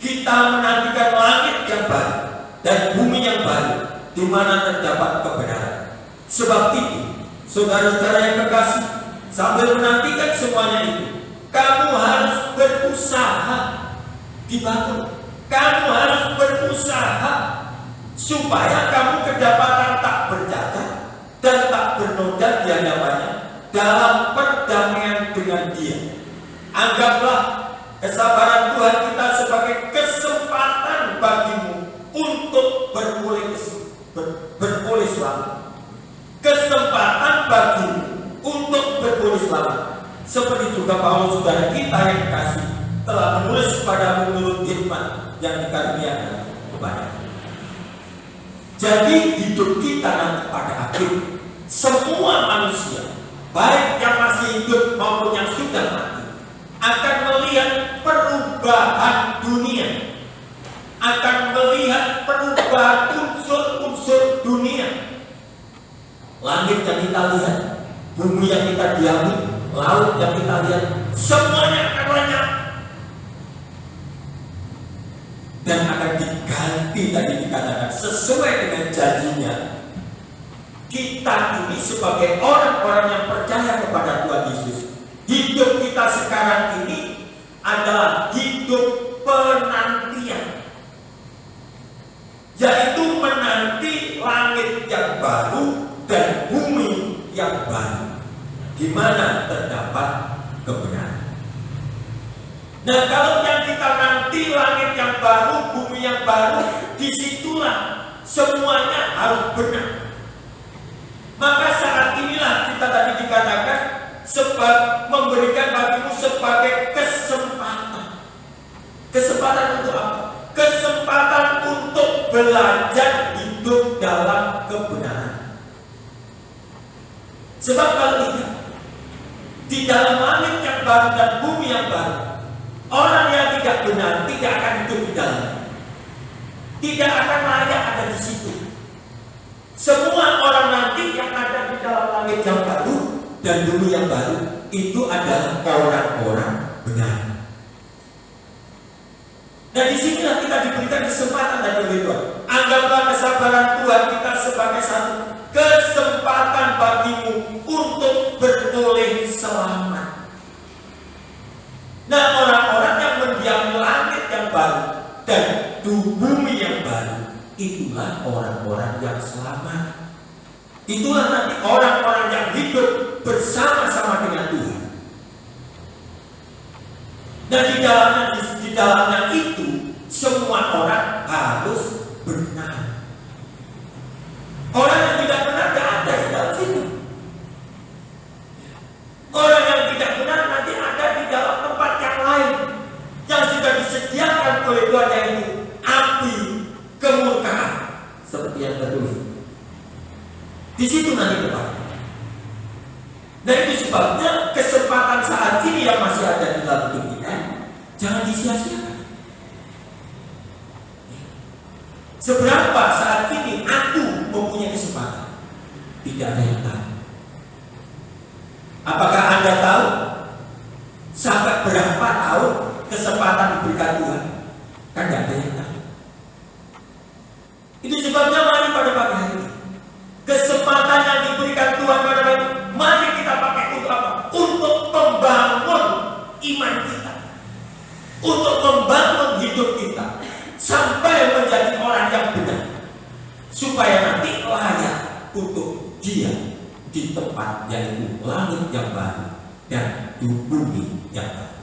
kita menantikan langit yang baru dan bumi yang baru, di mana terdapat kebenaran. Sebab itu, saudara-saudara yang terkasih, sambil menantikan semuanya itu, kamu harus berusaha dibangun. Kamu harus berusaha supaya kamu kedapatan tak bercacat dan tak bernoda di hadapannya dalam perdamaian dengan Dia. Anggaplah kesabaran Tuhan kita sebagai kesempatan bagimu untuk berpulih selamat. Kesempatan bagimu untuk berpulih selamat. Seperti juga Paulus saudara kita yang kasih telah menulis kepada menurut firman yang dikaruniakan kepada. Jadi hidup kita nanti pada akhir, semua manusia, baik yang masih hidup maupun yang sudah mati, akan melihat perubahan dunia, akan melihat perubahan unsur-unsur dunia. Langit yang kita lihat, bumi yang kita diami, laut yang kita lihat, semuanya akan lenyap dan akan diganti, tadi dikatakan sesuai dengan janjinya. Kita ini sebagai orang-orang yang percaya kepada Tuhan Yesus, hidup kita sekarang ini adalah hidup penantian, yaitu menanti langit yang baru dan bumi yang baru, di mana terdapat kebenaran. Nah, kalau yang kita nanti langit yang baru, bumi yang baru, disitulah semuanya harus benar. Maka saat inilah kita tadi dikatakan sebab memberikan bagimu sebagai kesempatan. Kesempatan untuk apa? Kesempatan untuk belajar hidup dalam kebenaran. Sebab kalau tidak, di dalam langit yang baru dan bumi yang baru, orang yang tidak benar tidak akan hidup di dalamnya, tidak akan layak ada di situ. Semua orang nanti yang ada di dalam langit yang baru dan bumi yang baru itu adalah orang-orang benar. Nah, disinilah kita diberikan kesempatan dari Tuhan. Anggaplah kesabaran Tuhan kita sebagai satu kesempatan bagimu untuk beroleh selamat. Nah, orang-orang yang mendiami langit yang baru dan bumi yang baru, itulah orang-orang yang selamat. Itulah nanti orang-orang yang hidup bersama-sama dengan Tuhan. Dan di dalamnya itu semua orang harus benar. Orang yang tidak benar tidak ada di dalam situ. Orang yang tidak benar nanti ada di dalam tempat yang lain yang sudah disediakan oleh Tuhan, yaitu api kemurkaan seperti yang tertulis. Di situ nanti tempat. Nah, itu sebabnya kesempatan saat ini yang masih ada di dalam hidup kita jangan disia-siakan. Seberapa saat ini aku mempunyai kesempatan? Tidak ada yang tahu. Apakah Anda tahu sampai berapa tahun kesempatan diberikan Tuhan? Kan tidak ada yang tahu. Itu sebabnya mari pada pagi hari ini kesempatan yang diberikan Tuhan pada pagi ini, mari kita pakai untuk apa? Untuk membangun iman kita, untuk membangun hidup kita sampai menjadi orang yang benar, supaya nanti layak untuk Dia di tempat yaitu langit yang baru dan di bumi yang baru.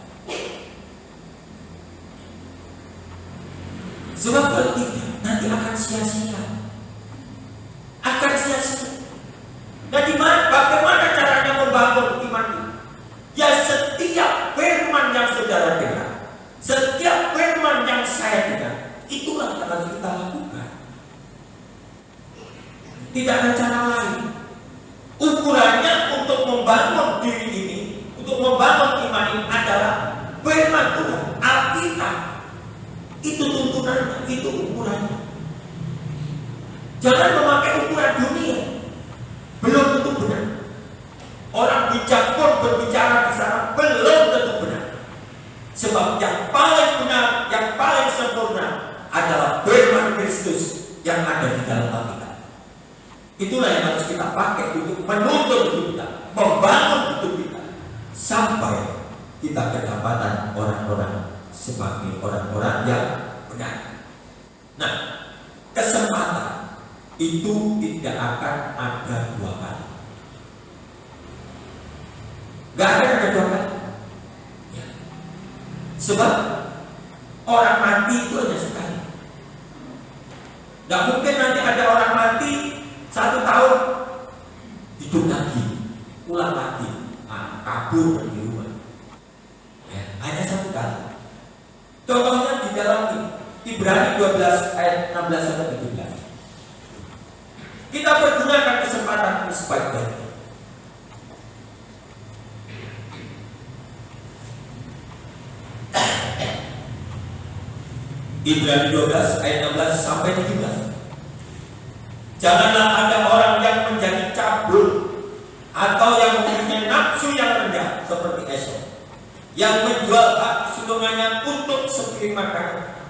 Sebab kalau tidak nanti akan sia-sia, akan sia-sia. Nah, bagaimana caranya membangun iman ini? Ya, setiap firman yang saudara dengar, setiap firman yang saya dengar, itulah yang harus kita lakukan. Tidak ada cara lain. Ukurannya untuk membangun diri ini, untuk membangun iman ini adalah firman Tuhan, Alkitab. Itu tuntunannya, itu ukurannya. Jangan memakai ukuran dunia, belum tentu benar. Orang bijak pun berbicara di sana belum tentu benar. Sebab yang paling benar, yang paling sempurna adalah firman Kristus yang ada di dalam Alkitab. Itulah yang harus kita pakai untuk menuntun hidup kita, membangun hidup kita, sampai kita kedapatan orang-orang sebagai orang-orang yang benar. Nah, kesempatan itu tidak akan ada dua kali. Gak akan ada dua kali. Ya. Sebab orang mati itu hanya sekali. Gak mungkin nanti ada orang mati 1 tahun hidup lagi, ulang lagi, kabur dari rumah. Ya, hanya 1 kali. Contohnya di dalam Ibrani 12 ayat 16 sampai 17. Kita pergunakan kesempatan ini sebaik-baiknya. Ibrani 12 ayat 16 sampai 17. Janganlah ada orang yang menjadi cabul atau yang mempunyai nafsu yang rendah seperti Esau, yang menjual hak sulungannya untuk sepiring makanan.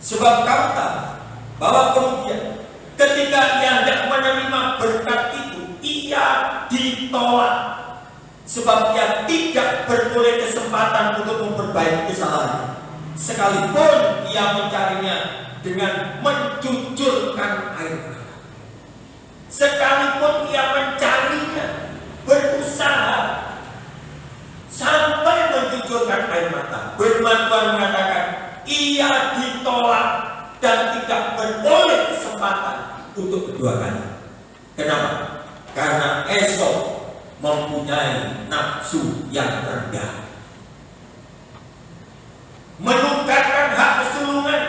Sebab kamu tahu bahwa kemudian ketika ia hendak menerima berkat itu, ia ditolak, sebab ia tidak beroleh kesempatan untuk memperbaiki kesalahannya, sekalipun ia mencarinya dengan mencucurkan air mata. Sekalipun ia mencarinya, berusaha sampai mencucurkan air mata, firman Tuhan mengatakan ia ditolak dan tidak beroleh kesempatan untuk kedua kali. Kenapa? Karena Esau mempunyai nafsu yang rendah, menukarkan hak kesulungan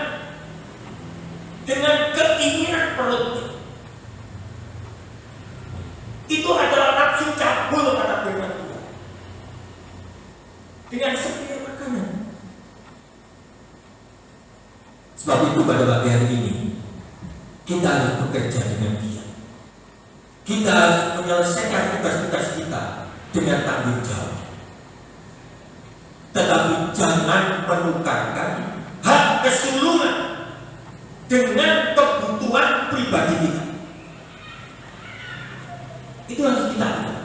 dengan keinginan perutnya. Itu adalah nafsu cabul pada firman Tuhan. Dengan sepiring makanan. Sebab itu pada pagi hari ini kita harus bekerja dengan giat. Kita harus menyelesaikan tugas-tugas kita dengan tanggung jawab. Tetapi Tetapi jangan menukarkan hak kesulungan dengan kebutuhan pribadi kita. Itu harus kita lihat.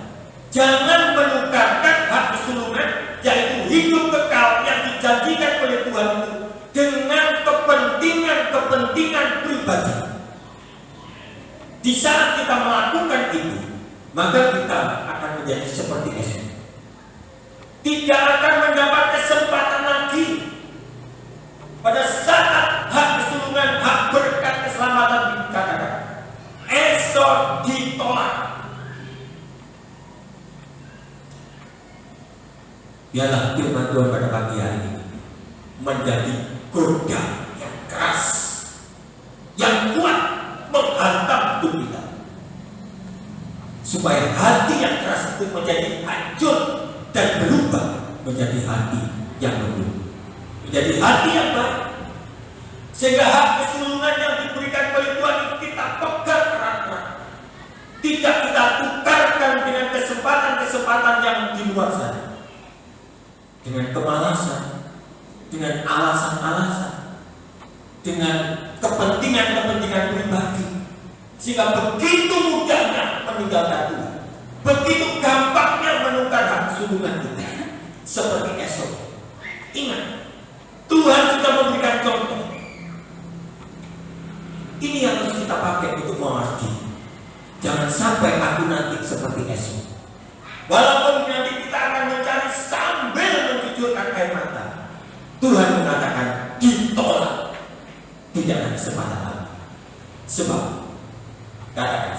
Jangan menukarkan hak kesulungan, yaitu hidup kekal yang dijanjikan oleh Tuhan itu, dengan kepentingan pribadi. Di saat kita melakukan itu, maka kita akan menjadi seperti Esau. Tidak akan mendapat kesempatan lagi pada saat hak kesulungan, hak berkat keselamatan dikatakan. Esau ditolak. Biarlah firman Tuhan pada pagi hari ini menjadi godaan yang keras, yang kuat menghantam hidup kita, supaya hati yang keras itu menjadi hancur dan berubah menjadi hati yang lembut, menjadi hati yang baik, sehingga hak kesulungan yang diberikan oleh Tuhan kita pegang erat-erat, tidak kita tukarkan dengan kesempatan-kesempatan yang di luar sana, dengan kemalasan, dengan alasan-alasan, dengan kepentingan pribadi, sehingga begitu mudahnya meninggalkan Tuhan, begitu gampangnya menukar hak kesulungan kita seperti Esau. Ingat, Tuhan sudah memberikan contoh. Ini yang harus kita pakai untuk mengerti. Jangan sampai aku nanti seperti Esau. Walaupun nanti kita akan mencari sambil mencucurkan air mata, Tuhan mengatakan ditolak, tidak ada kesempatan lagi.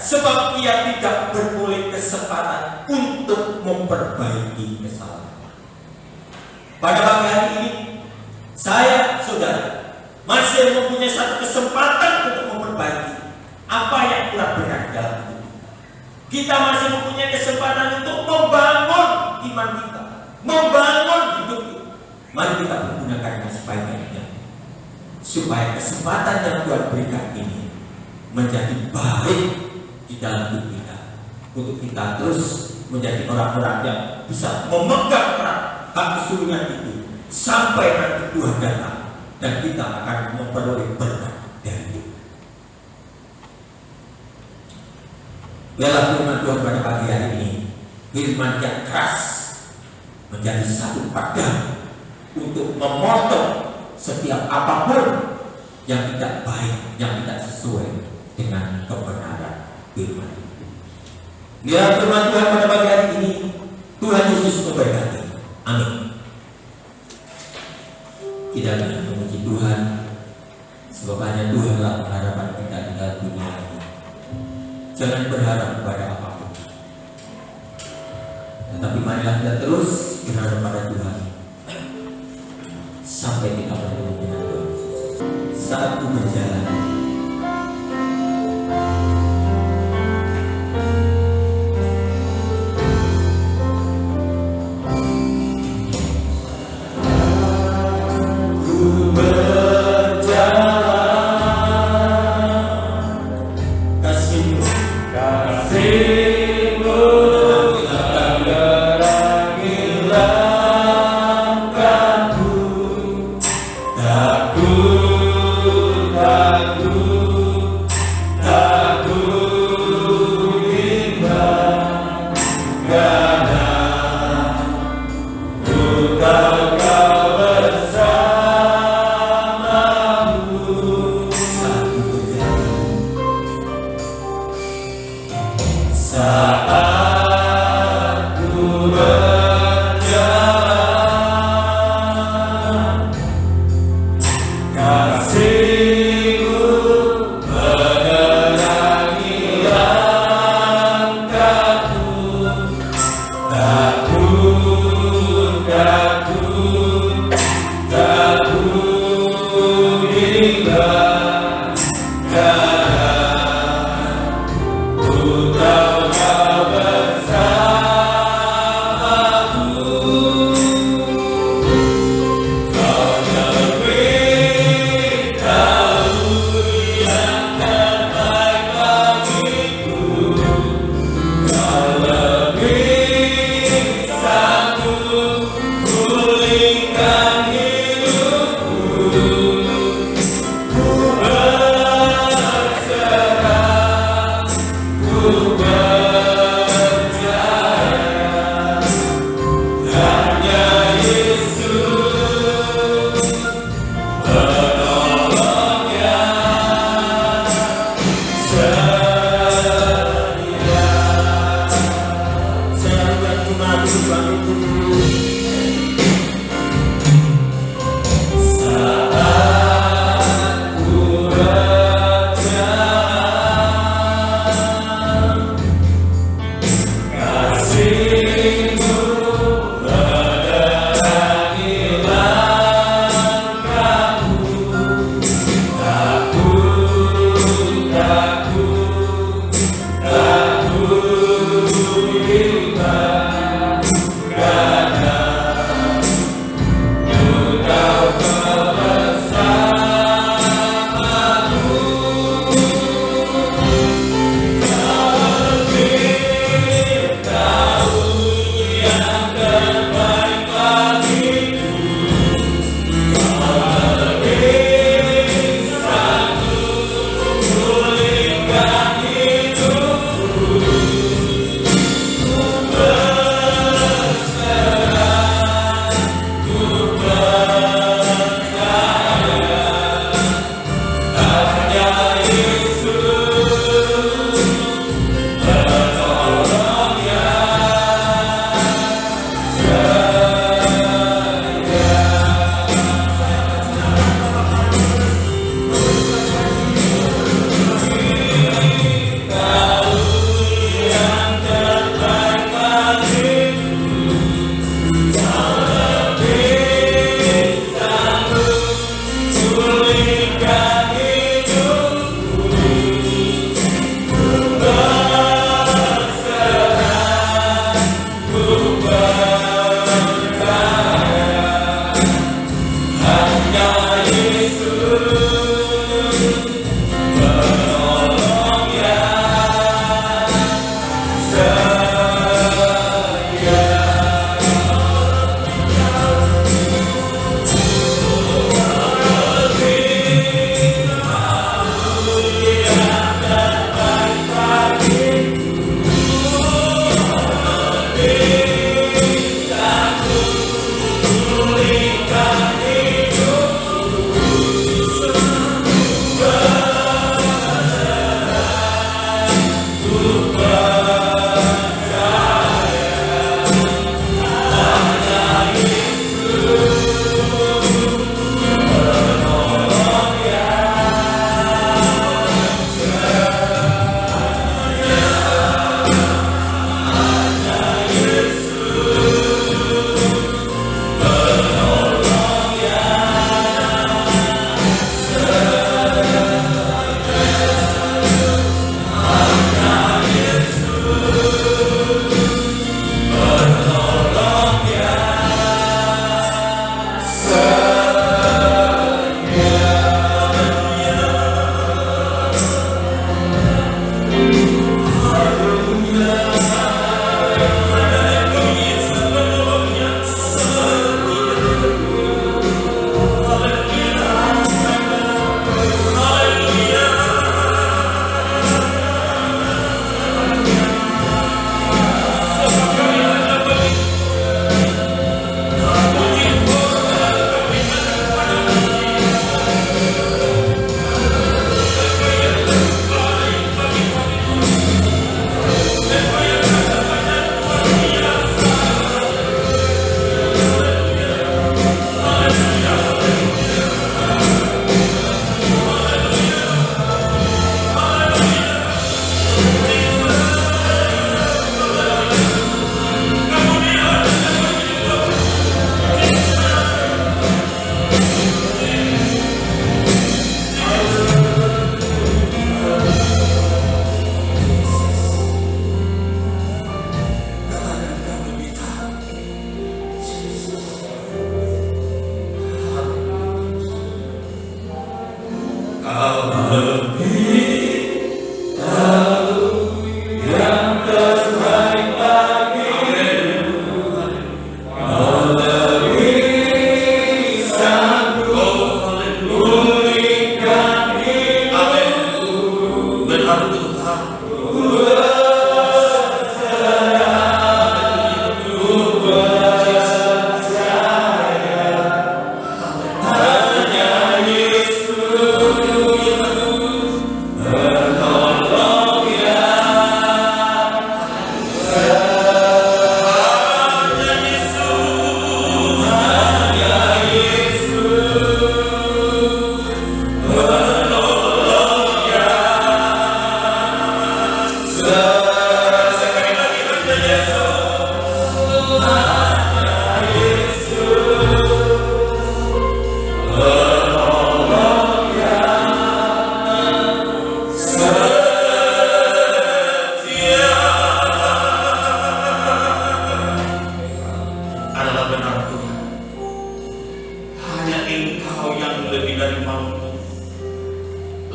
Sebab ia tidak beroleh kesempatan untuk memperbaiki kesalahan. Pada pagi hari ini, saya, saudara, masih mempunyai satu kesempatan untuk memperbaiki apa yang telah benar dalam hidup. Kita masih mempunyai kesempatan untuk membangun iman kita, membangun hidup kita. Mari kita menggunakannya sebaik-baiknya, supaya kesempatan yang Tuhan berikan ini menjadi baik di dalam hidup kita, untuk kita terus menjadi orang-orang yang bisa memegang erat hak kesulungan itu sampai nanti Tuhan datang dan kita akan memperoleh berkat dari itu. Biarlah firman Tuhan pada pagi hari ini, firman yang keras, menjadi satu pedang untuk memotong setiap apapun yang tidak baik, yang tidak sesuai dengan kebenaran firman itu. Biar firman Tuhan pada pagi hari ini, Tuhan Yesus memberkati. Amin. Kita akan memuji Tuhan, sebab hanya Tuhanlah pengharapan kita di dalam dunia ini. Jangan berharap kepada apapun, tetapi marilah kita terus berharap pada Tuhan sampai kita bertemu dengan Tuhan. Saat ku berjalan, Pulihkan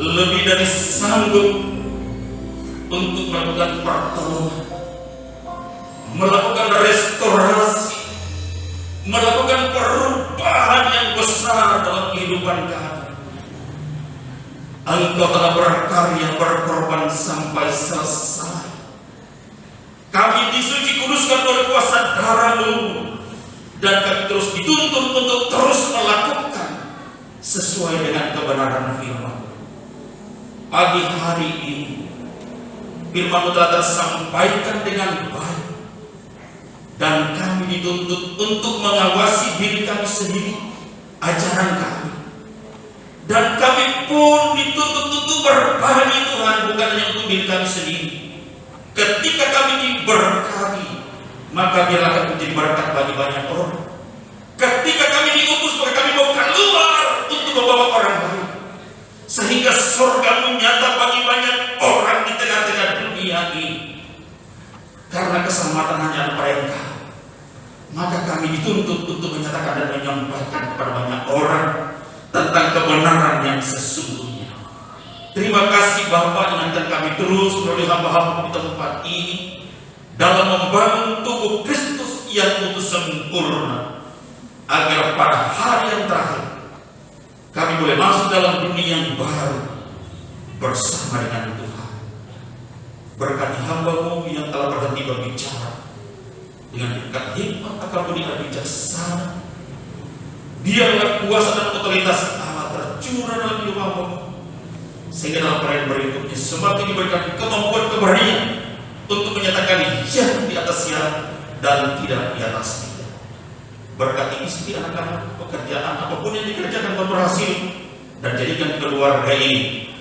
lebih dari sanggup untuk melakukan pertolongan, melakukan restorasi, melakukan perubahan yang besar dalam kehidupan kami. Engkau telah berkarya berkorban sampai selesai. Kami disuci kuduskan oleh kuasa darah-Mu, dan kami terus dituntut untuk terus melakukan sesuai dengan kebenaran firman. Pagi hari ini firman-Mu telah tersampaikan dengan baik, dan kami dituntut untuk mengawasi diri kami sendiri, ajaran kami, dan kami pun dituntut untuk berbagi Tuhan, bukan hanya untuk diri kami sendiri. Ketika kami diberkati, maka biarlah kami menjadi berkat bagi banyak orang. Ketika kami diutus, maka kami mau keluar untuk membawa orang lain, sehingga surga nyata bagi banyak orang di tengah-tengah dunia ini. Karena keselamatan hanya pada Engkau, maka kami dituntut untuk menyatakan dan menyampaikan kepada banyak orang tentang kebenaran yang sesungguhnya. Terima kasih Bapa, ingatkan kami terus melalui hamba-Hamba di tempat ini dalam membangun tubuh Kristus yang utuh sempurna, agar pada hari yang terakhir kami boleh masuk dalam dunia yang baru bersama dengan Tuhan. Berkati hamba-Mu yang telah berhenti berbicara dengan dekat hikmat akal budi dan bijaksana. Biarlah kuasa dan otoritas Allah tercurah dalam hidup hamba-Mu, sehingga dalam perayaan berikutnya semakin diberikan kemampuan keberanian untuk menyatakan yang di atas ya dan tidak di atas tidak. Berkati istri, anak-anak, pekerjaan apapun yang dikerjakan berhasil, dan jadikan keluarga ini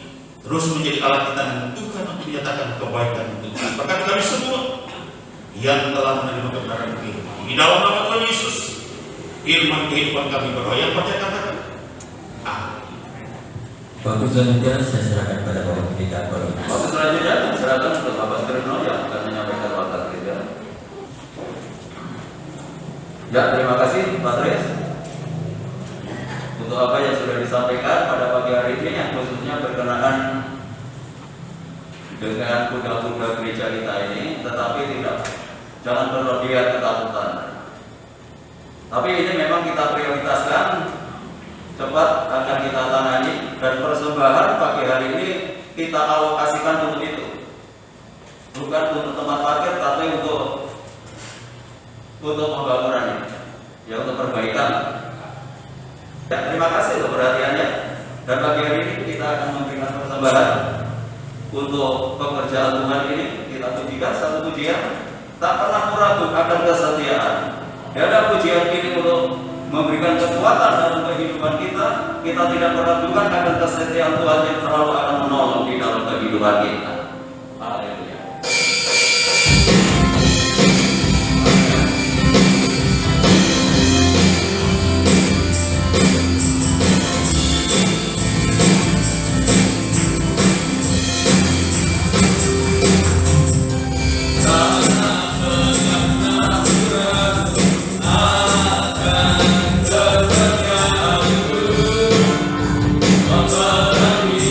terus menjadi alat kita dengan Tuhan untuk menyatakan kebaikan Tuhan. Berkati kami semua yang telah menerima kebenaran firman. Di dalam nama Tuhan Yesus, firman kehidupan kami berdoa. Yang percaya katakan amin. Waktu selanjutnya saya serahkan kepada Bapak Pendeta Baru. Waktu selanjutnya diserahkan untuk Bapak Trino yang akan menyampaikan wakil gereja. Ya, terima kasih Pak Tris untuk apa yang sudah disampaikan pada pagi hari ini, yang khususnya berkenaan dengan kuda-kuda gereja kita ini. Tetapi jangan berlebihan ketakutan. Tapi ini memang kita prioritaskan, cepat akan kita tangani, dan persembahan pagi hari ini kita alokasikan untuk itu, bukan untuk tempat parkir, tapi untuk pembangunan ini, ya, untuk perbaikan. Ya, terima kasih untuk perhatiannya. Dan pagi hari ini kita akan memberikan persembahan untuk pekerjaan Tuhan ini. Kita pujikan satu pujian, tak pernah ragu akan kesetiaan. Ya, ada pujian ini untuk memberikan kekuatan dalam kehidupan kita. Kita tidak meragukan akan kesetiaan Tuhan yang selalu akan menolong di dalam kehidupan kita. Haleluya. Bapa kami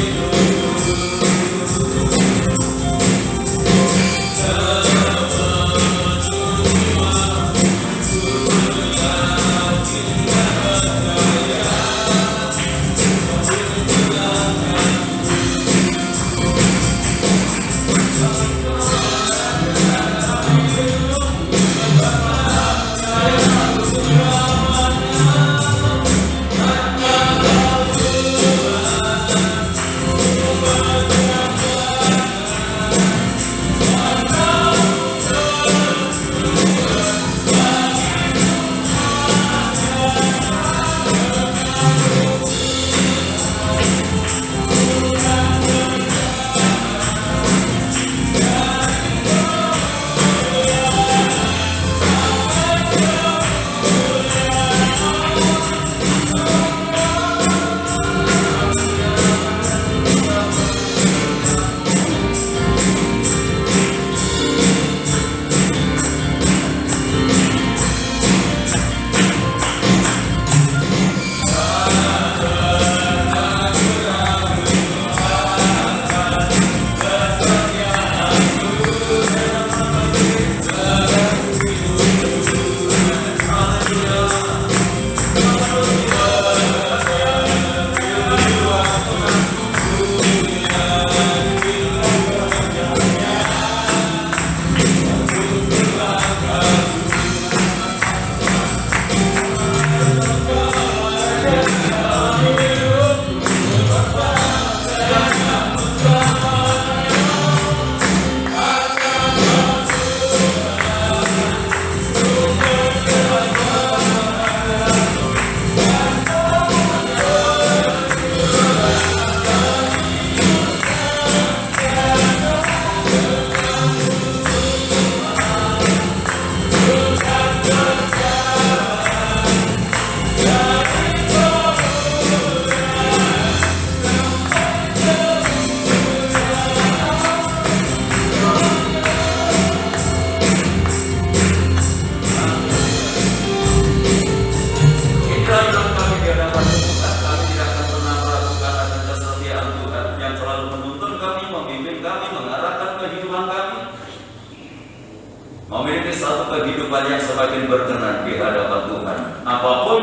kehidupan yang semakin berkenan di hadapan Tuhan. Apapun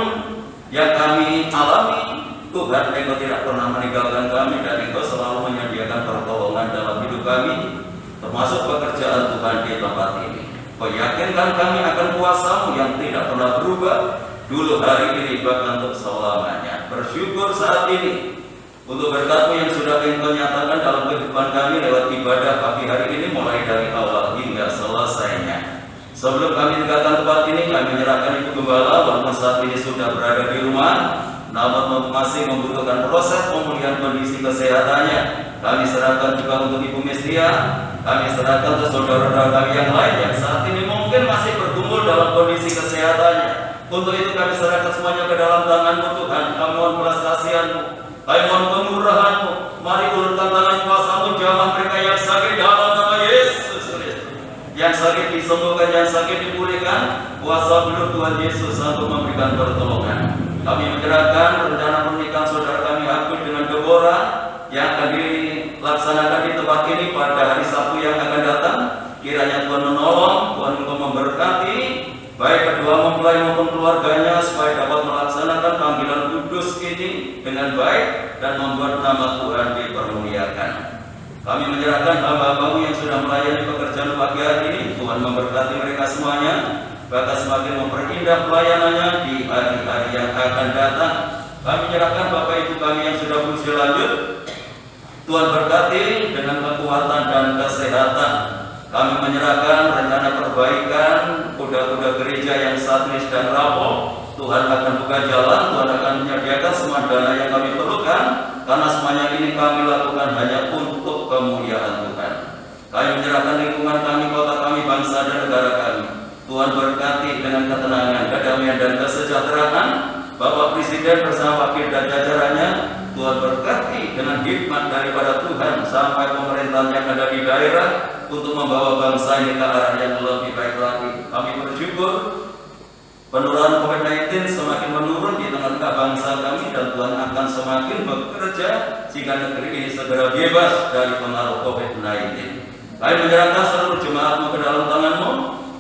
yang kami alami, Tuhan, Engkau tidak pernah meninggalkan kami dan Engkau selalu menyediakan pertolongan dalam hidup kami, termasuk pekerjaan Tuhan di tempat ini. Kau yakinkan kami akan kuasa-Mu yang tidak pernah berubah, dulu, hari ini, bahkan untuk selamanya. Bersyukur saat ini untuk berkat-Mu yang sudah Engkau nyatakan dalam kehidupan kami lewat ibadah pagi hari ini, mulai dari awal hingga selesainya. Sebelum kami tinggalkan tempat ini, kami menyerahkan Ibu Gembala, walaupun saat ini sudah berada di rumah, namun masih membutuhkan proses pemulihan kondisi kesehatannya. Kami serahkan juga untuk Ibu Mestia, kami serahkan untuk saudara-saudara kami yang lain yang saat ini mungkin masih bergumul dalam kondisi kesehatannya. Untuk itu kami serahkan semuanya ke dalam tangan-Mu Tuhan. Kami mohon belas kasihan-Mu, kami mohon kemurahan-Mu. Mari ulurkan tangan kuasa-Mu, jamah mereka yang sakit dalam nama Yesus Kristus. Yang sakit disembuhkan, yang sakit dipulihkan. Kuasa benar Tuhan Yesus sanggup memberikan pertolongan. Kami menyerahkan rencana pernikahan saudara kami Habib dengan Deborah yang akan dilaksanakan di tempat ini pada hari Sabtu yang akan datang. Kiranya Tuhan menolong, Tuhan Engkau memberkati, baik kedua mempelai maupun keluarganya, supaya dapat melaksanakan panggilan kudus ini dengan baik dan membuat nama Tuhan dipermuliakan. Kami menyerahkan hamba-hamba-Mu yang sudah melayani pekerjaan pagi hari ini. Tuhan memberkati mereka semuanya, bahkan semakin memperindah pelayanannya di hari-hari yang akan datang. Kami menyerahkan Bapak Ibu kami yang sudah berusia lanjut. Tuhan berkati dengan kekuatan dan kesehatan. Kami menyerahkan rencana perbaikan kuda-kuda gereja yang saat ini sedang rapuh. Tuhan akan buka jalan, Tuhan akan menyediakan semua dana yang kami perlukan, karena semuanya ini kami lakukan hanya untuk kemuliaan Tuhan. Kami menyerahkan lingkungan kami, kota kami, bangsa dan negara kami. Tuhan berkati dengan ketenangan, kedamaian dan kesejahteraan. Bapak Presiden bersama wakil dan jajarannya, Tuhan berkati dengan hikmat daripada Tuhan sampai pemerintahan yang ada di daerah untuk membawa bangsa ini ke arah yang lebih baik lagi. Kami bersyukur penularan COVID-19 semakin menurun di tengah-tengah bangsa kami, dan Tuhan akan semakin bekerja sehingga negeri ini segera bebas dari pengaruh COVID-19. Kami menyerahkan seluruh jemaat-Mu ke dalam tangan-Mu,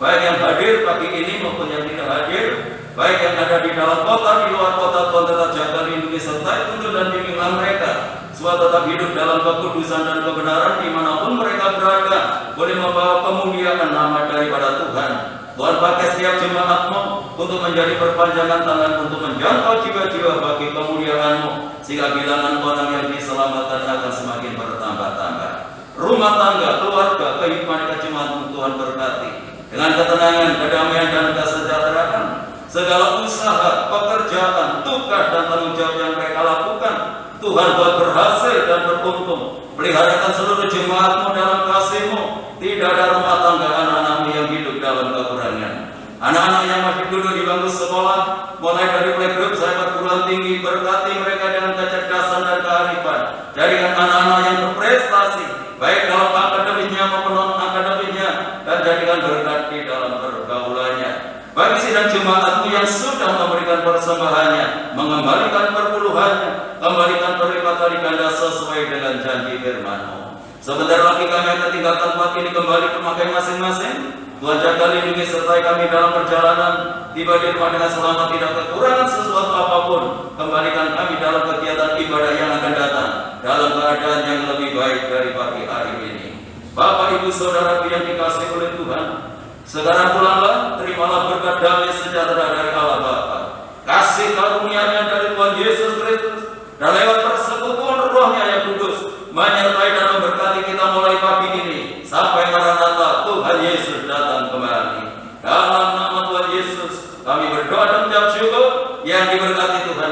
baik yang hadir pagi ini maupun yang tidak hadir, baik yang ada di dalam kota, di luar kota. Tuhan tetap jaga, lindungi, sertai, tuntun dan bimbinglah mereka, supaya tetap hidup dalam kekudusan dan kebenaran dimanapun mereka berada, boleh membawa kemuliaan nama daripada Tuhan. Tuhan pakai setiap jemaat-Mu untuk menjadi perpanjangan tangan untuk menjangkau jiwa-jiwa bagi kemuliaan-Mu, sehingga bilangan orang yang diselamatkan akan semakin bertambah-tambah. Rumah tangga, keluarga, kehidupan jemaat-Mu Tuhan berkati dengan ketenangan, kedamaian dan kesejahteraan. Segala usaha, pekerjaan, tugas dan tanggung jawab yang mereka lakukan, Tuhan buat berhasil dan beruntung. Peliharakan seluruh jemaat-Mu dalam kasih-Mu. Tidak ada rumah tangga anak-anak-Mu yang hidup dalam kekurangan. Anak-anak yang masih duduk di bangku sekolah, mulai dari playgroup sampai perguruan tinggi, berkati mereka dengan kecerdasan dan kearifan. Jadikan anak-anak yang berprestasi, baik dalam akademisnya maupun non-akademisnya, dan jadikan berkat di dalam pergaulannya. Bagi sidang jemaat-Mu yang sudah memberikan persembahannya, mengembalikan perpuluhannya, kembalikan berlipat kali ganda sesuai dengan janji firman-Mu. Sebentar lagi kami akan tinggalkan tempat ini kembali ke rumah masing-masing. Tuhan jaga, lindungi, sertai kami dalam perjalanan, tiba di rumah dengan selamat, tidak kekurangan sesuatu apapun. Kembalikan kami dalam kegiatan ibadah yang akan datang, dalam keadaan yang lebih baik dari pagi hari ini. Bapak, Ibu, Saudaraku yang dikasihi oleh Tuhan, sekarang pulanglah, terimalah berkat damai sejahtera dari Allah Bapa, kasih karunia-Nya dari Tuhan Yesus Kristus, dan lewat persekutuan Roh-Nya yang kudus, menyertai dan memberkati kita mulai pagi ini sampai Maranatha Tuhan Yesus datang kembali. Dalam nama Tuhan Yesus kami berdoa dan mengucap syukur. Yang diberkati Tuhan.